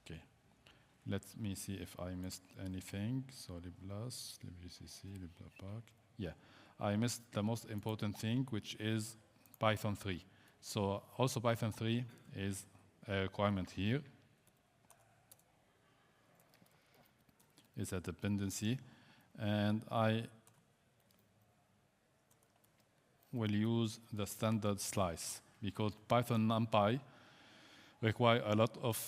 Speaker 2: Okay. Let me see if I missed anything. So liblas, libgcc, liblapack. Yeah, I missed the most important thing, which is Python 3. So also Python 3 is a requirement here. It's a dependency. And I will use the standard slice because Python NumPy require a lot of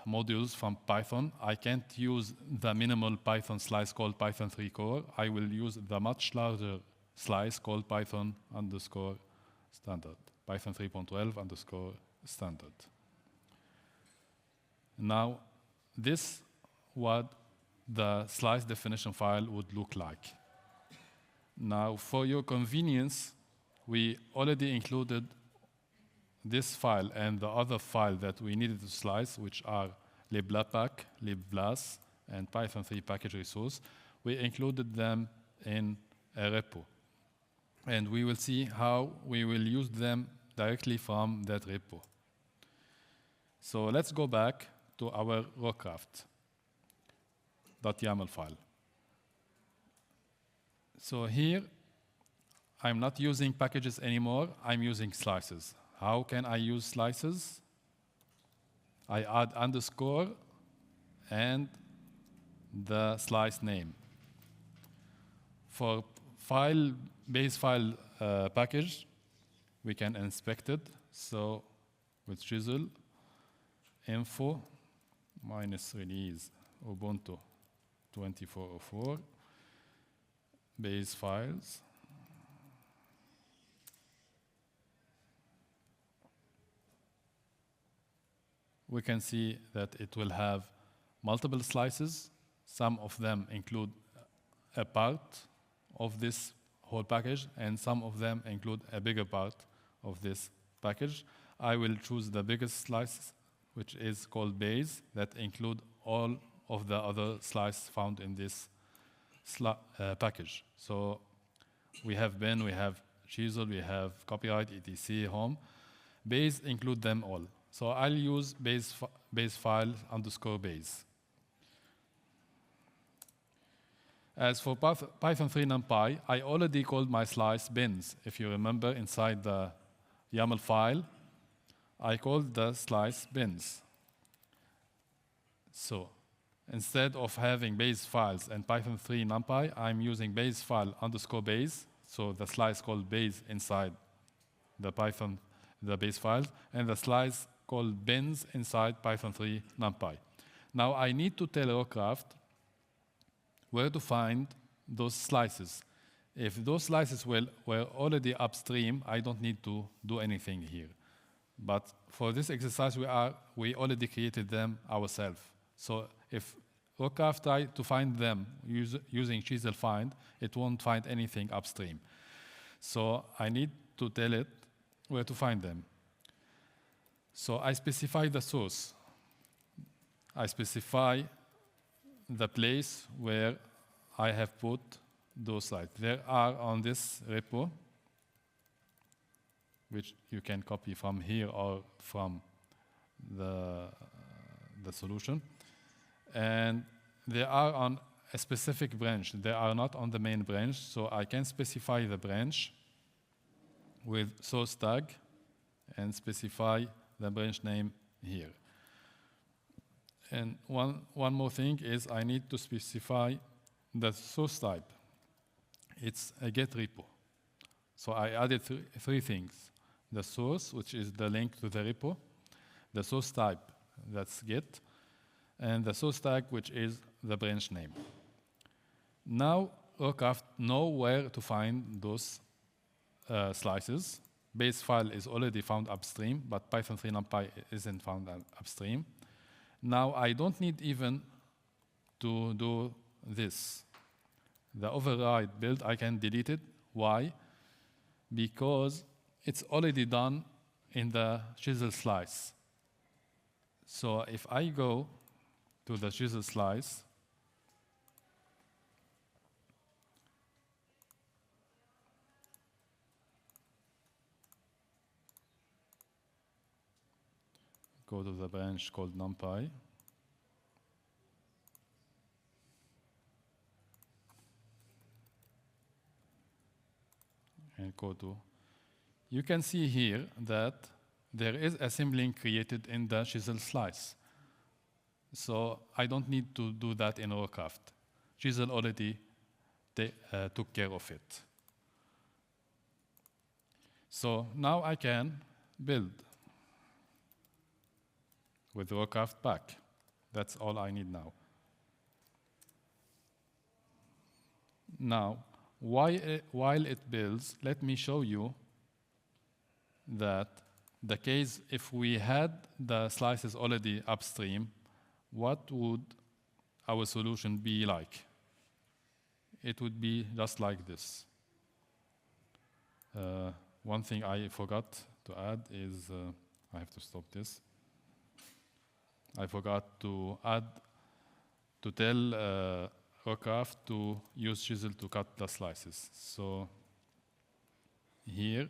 Speaker 2: modules from Python. I can't use the minimal Python slice called Python 3 core. I will use the much larger slice called Python underscore standard, Python 3.12 underscore standard. Now, this what the slice definition file would look like. Now, for your convenience, we already included this file and the other file that we needed to slice, which are liblapack, libvlas, and Python 3 package resource. We included them in a repo. And we will see how we will use them directly from that repo. So let's go back to our Rockcraft.yaml file. So here, I'm not using packages anymore. I'm using slices. How can I use slices? I add underscore and the slice name. For base file package, we can inspect it. So with Chisel, info minus release Ubuntu 2404 base files. We can see that it will have multiple slices. Some of them include a part of this whole package, and some of them include a bigger part of this package. I will choose the biggest slice, which is called base, that include all of the other slices found in this package. So we have bin, we have Chisel, we have copyright, etc, home. Base include them all. So I'll use base file underscore base. As for Python 3 NumPy, I already called my slice bins. If you remember, inside the YAML file, I called the slice bins. So instead of having base files and Python 3 NumPy, I'm using base file underscore base. So the slice called base inside the Python, the base files, and the slice called bins inside Python 3 NumPy. Now I need to tell Rockcraft where to find those slices. If those slices were already upstream, I don't need to do anything here. But for this exercise, we already created them ourselves. So if Rockcraft tries to find them using Chisel find, it won't find anything upstream. So I need to tell it where to find them. So I specify the source. I specify the place where I have put those slides. They are on this repo, which you can copy from here or from the solution. And they are on a specific branch. They are not on the main branch, so I can specify the branch with source tag and specify the branch name here. And one more thing is I need to specify the source type. It's a get repo. So I added three things. The source, which is the link to the repo, the source type, that's get, and the source tag, which is the branch name. Now Rockcraft know where to find those slices. Base file is already found upstream, but Python 3 NumPy isn't found upstream. Now I don't need even to do this. The override build, I can delete it. Why? Because it's already done in the Chisel slice. So if I go to the Chisel slice, go to the branch called NumPy, and go to, you can see here that there is a symlink created in the Chisel slice. So I don't need to do that in Rockcraft. Chisel already took care of it. So now I can build with Rockcraft back. That's all I need now. Now, while it builds, let me show you that the case if we had the slices already upstream, what would our solution be like? It would be just like this. One thing I forgot to add is, I have to stop this. I forgot to tell Rockcraft to use Chisel to cut the slices. So here,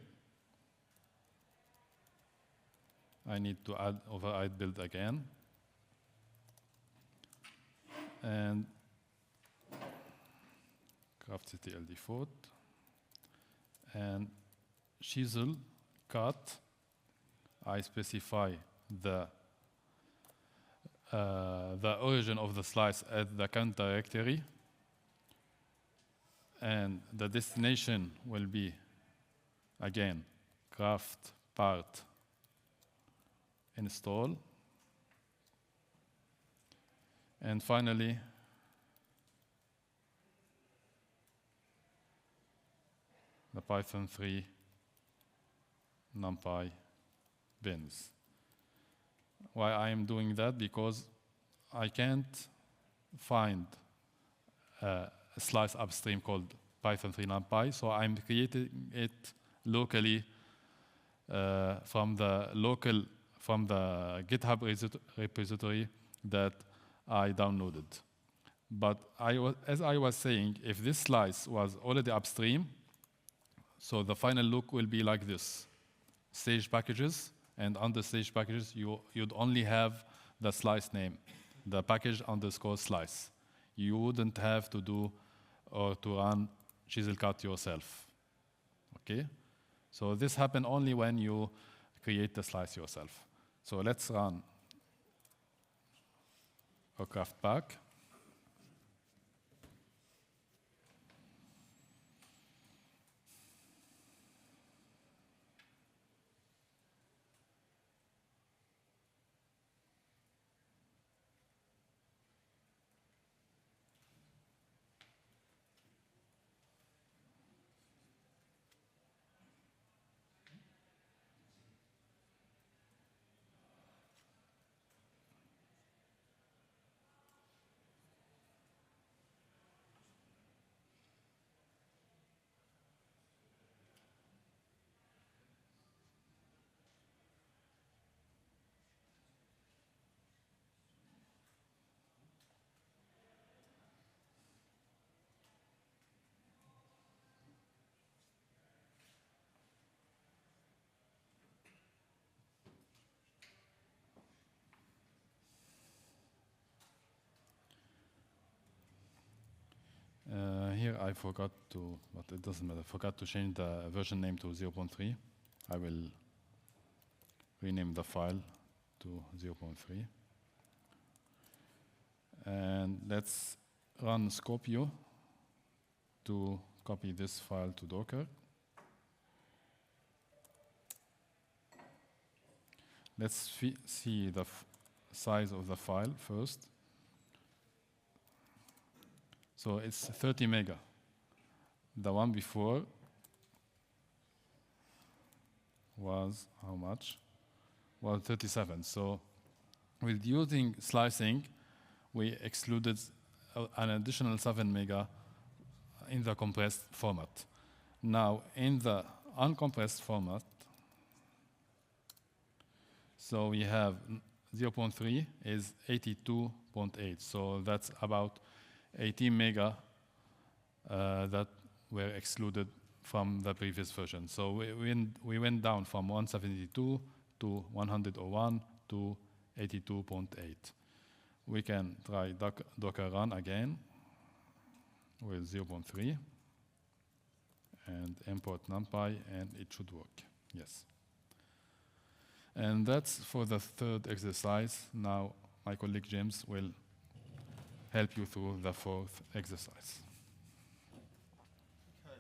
Speaker 2: I need to add override build again. And craftctl default. And Chisel cut, I specify the origin of the slice at the current directory, and the destination will be, again, craft part install, and finally, the Python 3 NumPy bins. Why I am doing that? Because I can't find a slice upstream called Python 3 NumPy, so I'm creating it locally from the GitHub repository that I downloaded. But as I was saying, if this slice was already upstream, so the final look will be like this: stage packages. And under stage packages, you'd only have the slice name, the package underscore slice. You wouldn't have to do or to run Chisel cut yourself. Okay? So this happens only when you create the slice yourself. So let's run Rockcraft back. Here I forgot to, but it doesn't matter, forgot to change the version name to 0.3. I will rename the file to 0.3. And let's run Skopeo to copy this file to Docker. Let's see the size of the file first. So it's 30 mega. The one before was how much? Well, 37. So with using slicing, we excluded an additional 7 mega in the compressed format. Now, in the uncompressed format, so we have 0.3 is 82.8. So that's about 18 mega that were excluded from the previous version. So we went down from 172 to 101 to 82.8. We can try Docker run again with 0.3 and import NumPy, and it should work. Yes. And that's for the third exercise. Now my colleague James will help you through the fourth exercise.
Speaker 1: Okay.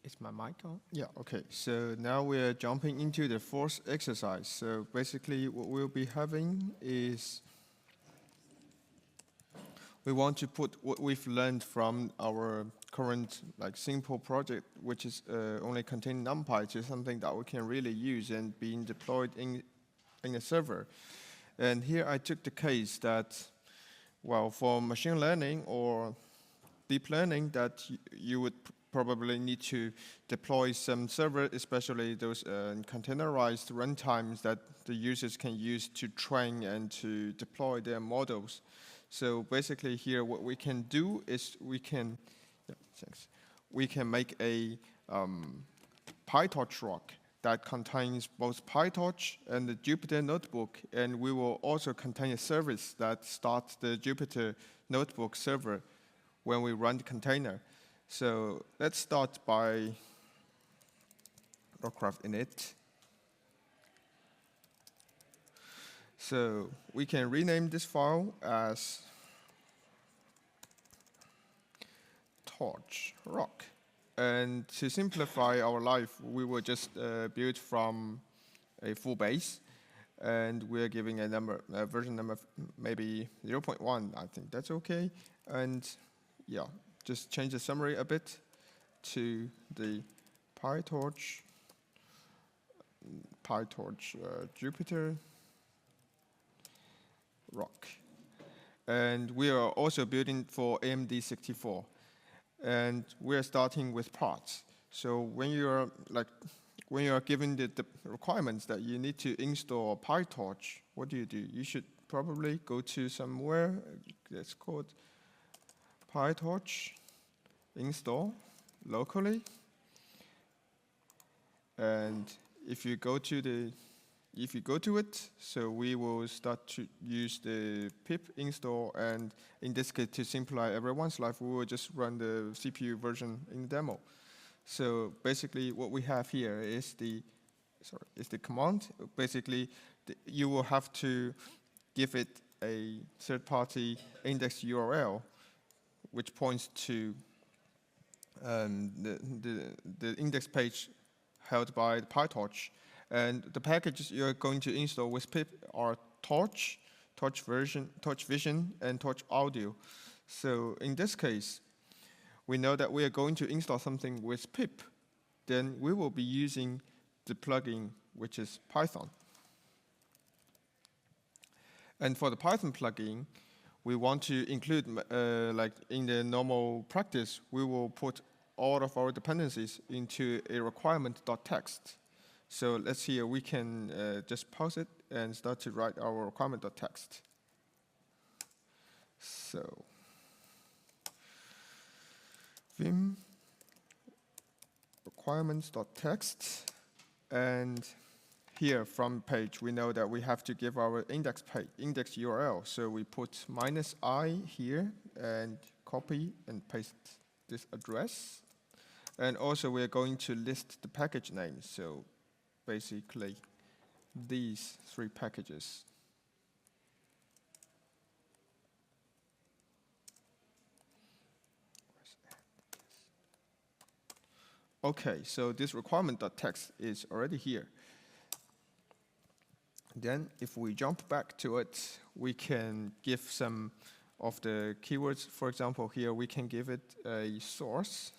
Speaker 1: Is my mic on? Yeah, okay. So now we're jumping into the fourth exercise. So basically what we'll be having is we want to put what we've learned from our current simple project, which is only containing NumPy, to something that we can really use and being deployed in a server. And here I took the case that, well, for machine learning or deep learning, that you would probably need to deploy some server, especially those containerized runtimes that the users can use to train and to deploy their models. So basically here what we can do is we can make a PyTorch rock that contains both PyTorch and the Jupyter Notebook, and we will also contain a service that starts the Jupyter Notebook server when we run the container. So let's start by Rockcraft init. So we can rename this file as torch rock. And to simplify our life, we will just build from a full base. And we're giving a version number, maybe 0.1. I think that's OK. And yeah, just change the summary a bit to the PyTorch Jupyter rock. And we are also building for AMD 64. And we're starting with parts. So when you're given the requirements that you need to install PyTorch, what do? You should probably go to somewhere that's called PyTorch install locally. And if you go to the if you go to it, so we will start to use the pip install, and in this case, to simplify everyone's life, we will just run the CPU version in the demo. So basically, what we have here is the command. Basically, you will have to give it a third-party index URL, which points to the index page held by the PyTorch. And the packages you're going to install with pip are Torch, Torch Vision, and Torch Audio. So in this case, we know that we are going to install something with pip. Then we will be using the plugin, which is Python. And for the Python plugin, we want to include, like in the normal practice, we will put all of our dependencies into a requirement.txt. So let's see, we can just pause it and start to write our requirement.txt. So vim requirements.txt, and here from page, we know that we have to give our index URL. So we put -i here and copy and paste this address. And also we are going to list the package names. So basically these 3 packages. Okay, so this requirement.txt is already here. Then if we jump back to it, we can give some of the keywords. For example, here we can give it a source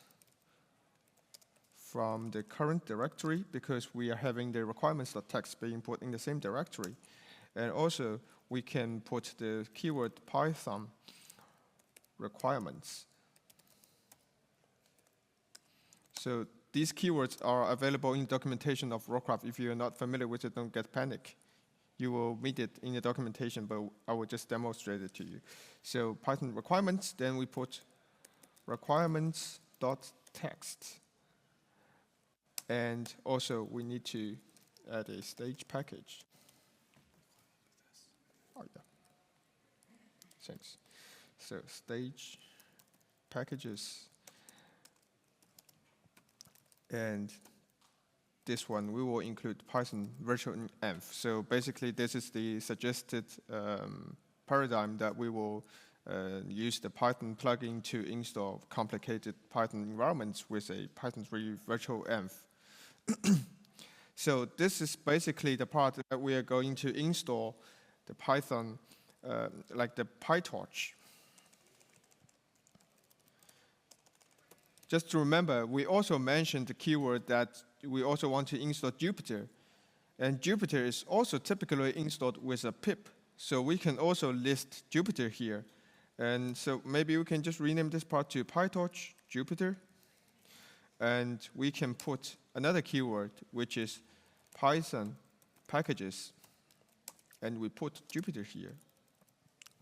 Speaker 1: from the current directory, because we are having the requirements.txt being put in the same directory. And also, we can put the keyword Python requirements. So these keywords are available in documentation of Rockcraft. If you're not familiar with it, don't get panic. You will meet it in the documentation, but I will just demonstrate it to you. So Python requirements, then we put requirements.txt. And also, we need to add a stage package. Oh, yeah. Thanks. So stage packages. And this one, we will include Python virtual env. So basically, this is the suggested paradigm that we will use the Python plugin to install complicated Python environments with a Python 3 virtual env. So this is basically the part that we are going to install the Python, like the PyTorch. Just to remember, we also mentioned the keyword that we also want to install Jupyter. And Jupyter is also typically installed with a pip. So we can also list Jupyter here. And so maybe we can just rename this part to PyTorch Jupyter. And we can put another keyword, which is Python packages. And we put Jupyter here.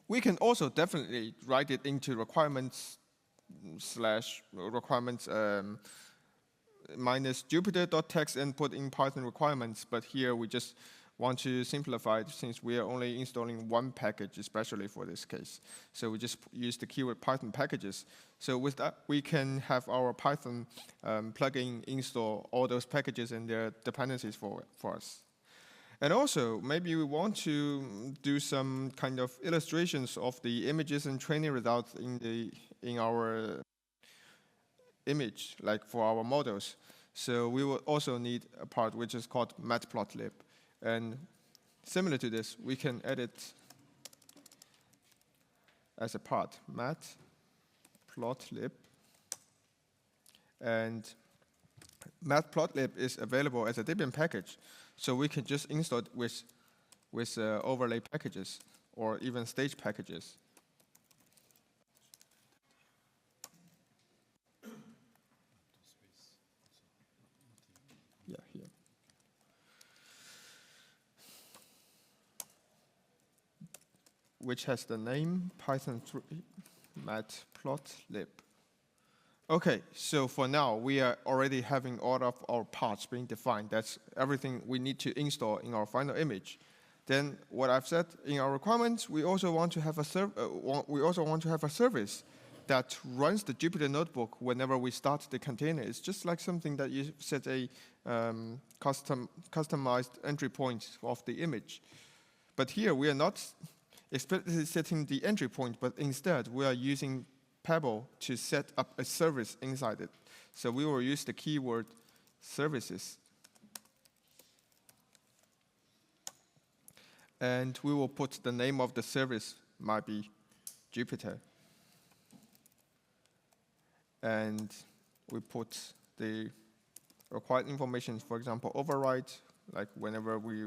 Speaker 1: We can also definitely write it into requirements minus Jupyter.txt and put in Python requirements. But here we just want to simplify it, since we are only installing one package, especially for this case. So we just use the keyword Python packages. So with that, we can have our Python plugin install all those packages and their dependencies for us. And also, maybe we want to do some kind of illustrations of the images and training results in our image, like for our models. So we will also need a part which is called matplotlib. And similar to this, we can edit as a part matplotlib. And matplotlib is available as a Debian package. So we can just install it with overlay packages or even stage packages. Yeah, here. Which has the name Python 3 matplotlib. Okay, so for now, we are already having all of our parts being defined. That's everything we need to install in our final image. Then what I've said in our requirements, we also want to have a service that runs the Jupyter notebook whenever we start the container. It's just like something that you set a customized entry point of the image. But here we are not explicitly setting the entry point, but instead we are using Pebble to set up a service inside it. So we will use the keyword services. And we will put the name of the service might be Jupyter. And we put the required information, for example, override, like whenever we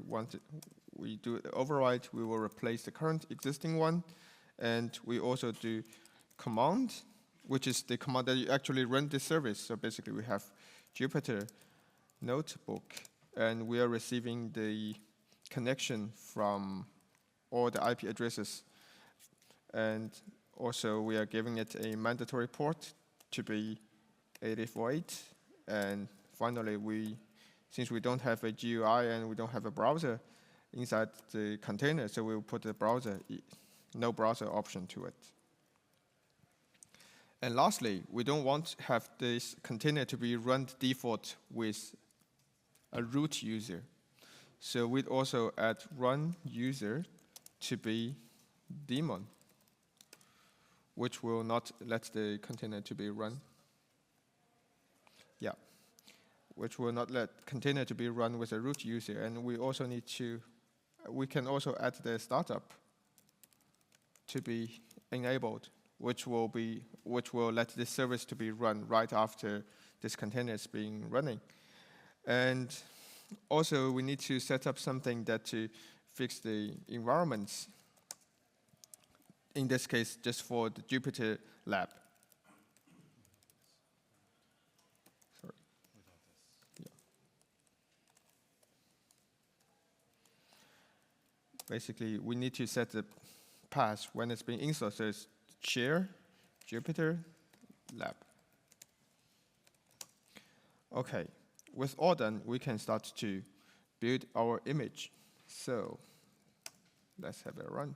Speaker 1: do the override, we will replace the current existing one. And we also do command, which is the command that you actually run this service. So basically we have Jupyter notebook, and we are receiving the connection from all the IP addresses. And also we are giving it a mandatory port to be 8048. And finally, since we don't have a GUI and we don't have a browser inside the container, so we'll put the browser, no browser option to it. And lastly, we don't want to have this container to be run default with a root user. So we'd also add run user to be daemon, which will not let the container to be run. Yeah, which will not let container to be run with a root user. And we also need to, we can also add the startup to be enabled, which will let this service to be run right after this container is being running. And also we need to set up something that to fix the environments. In this case, just for the Jupyter lab. Sorry. Yeah. Basically, we need to set the path when it's being installed. So it's share Jupyter lab. Okay, with all done, we can start to build our image. So let's have a run.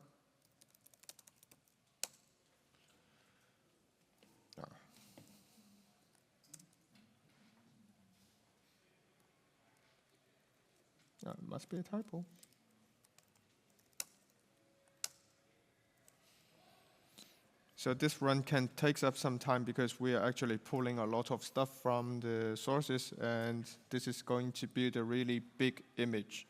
Speaker 1: It must be a typo. So this run can take up some time because we are actually pulling a lot of stuff from the sources, and this is going to build a really big image.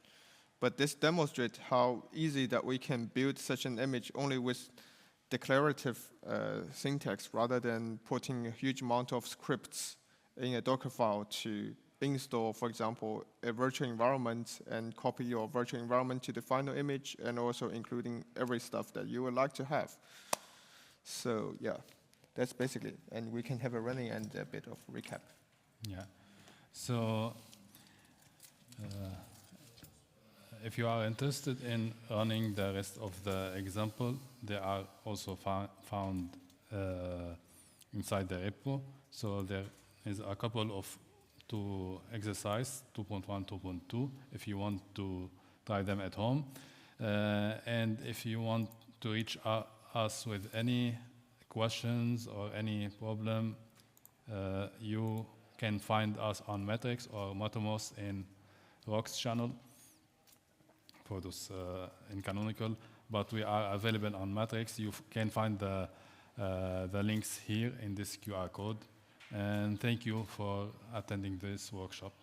Speaker 1: But this demonstrates how easy that we can build such an image only with declarative syntax rather than putting a huge amount of scripts in a Docker file to install, for example, a virtual environment and copy your virtual environment to the final image, and also including every stuff that you would like to have. So yeah, that's basically it. And we can have a running and a bit of recap.
Speaker 2: Yeah. So if you are interested in running the rest of the example, they are also found inside the repo. So there is a couple of exercise 2.1, 2.2, if you want to try them at home. And if you want to reach us with any questions or any problem, you can find us on Matrix or Mattermost in Rock's channel for those in Canonical. But we are available on Matrix. You can find the links here in this QR code. And thank you for attending this workshop.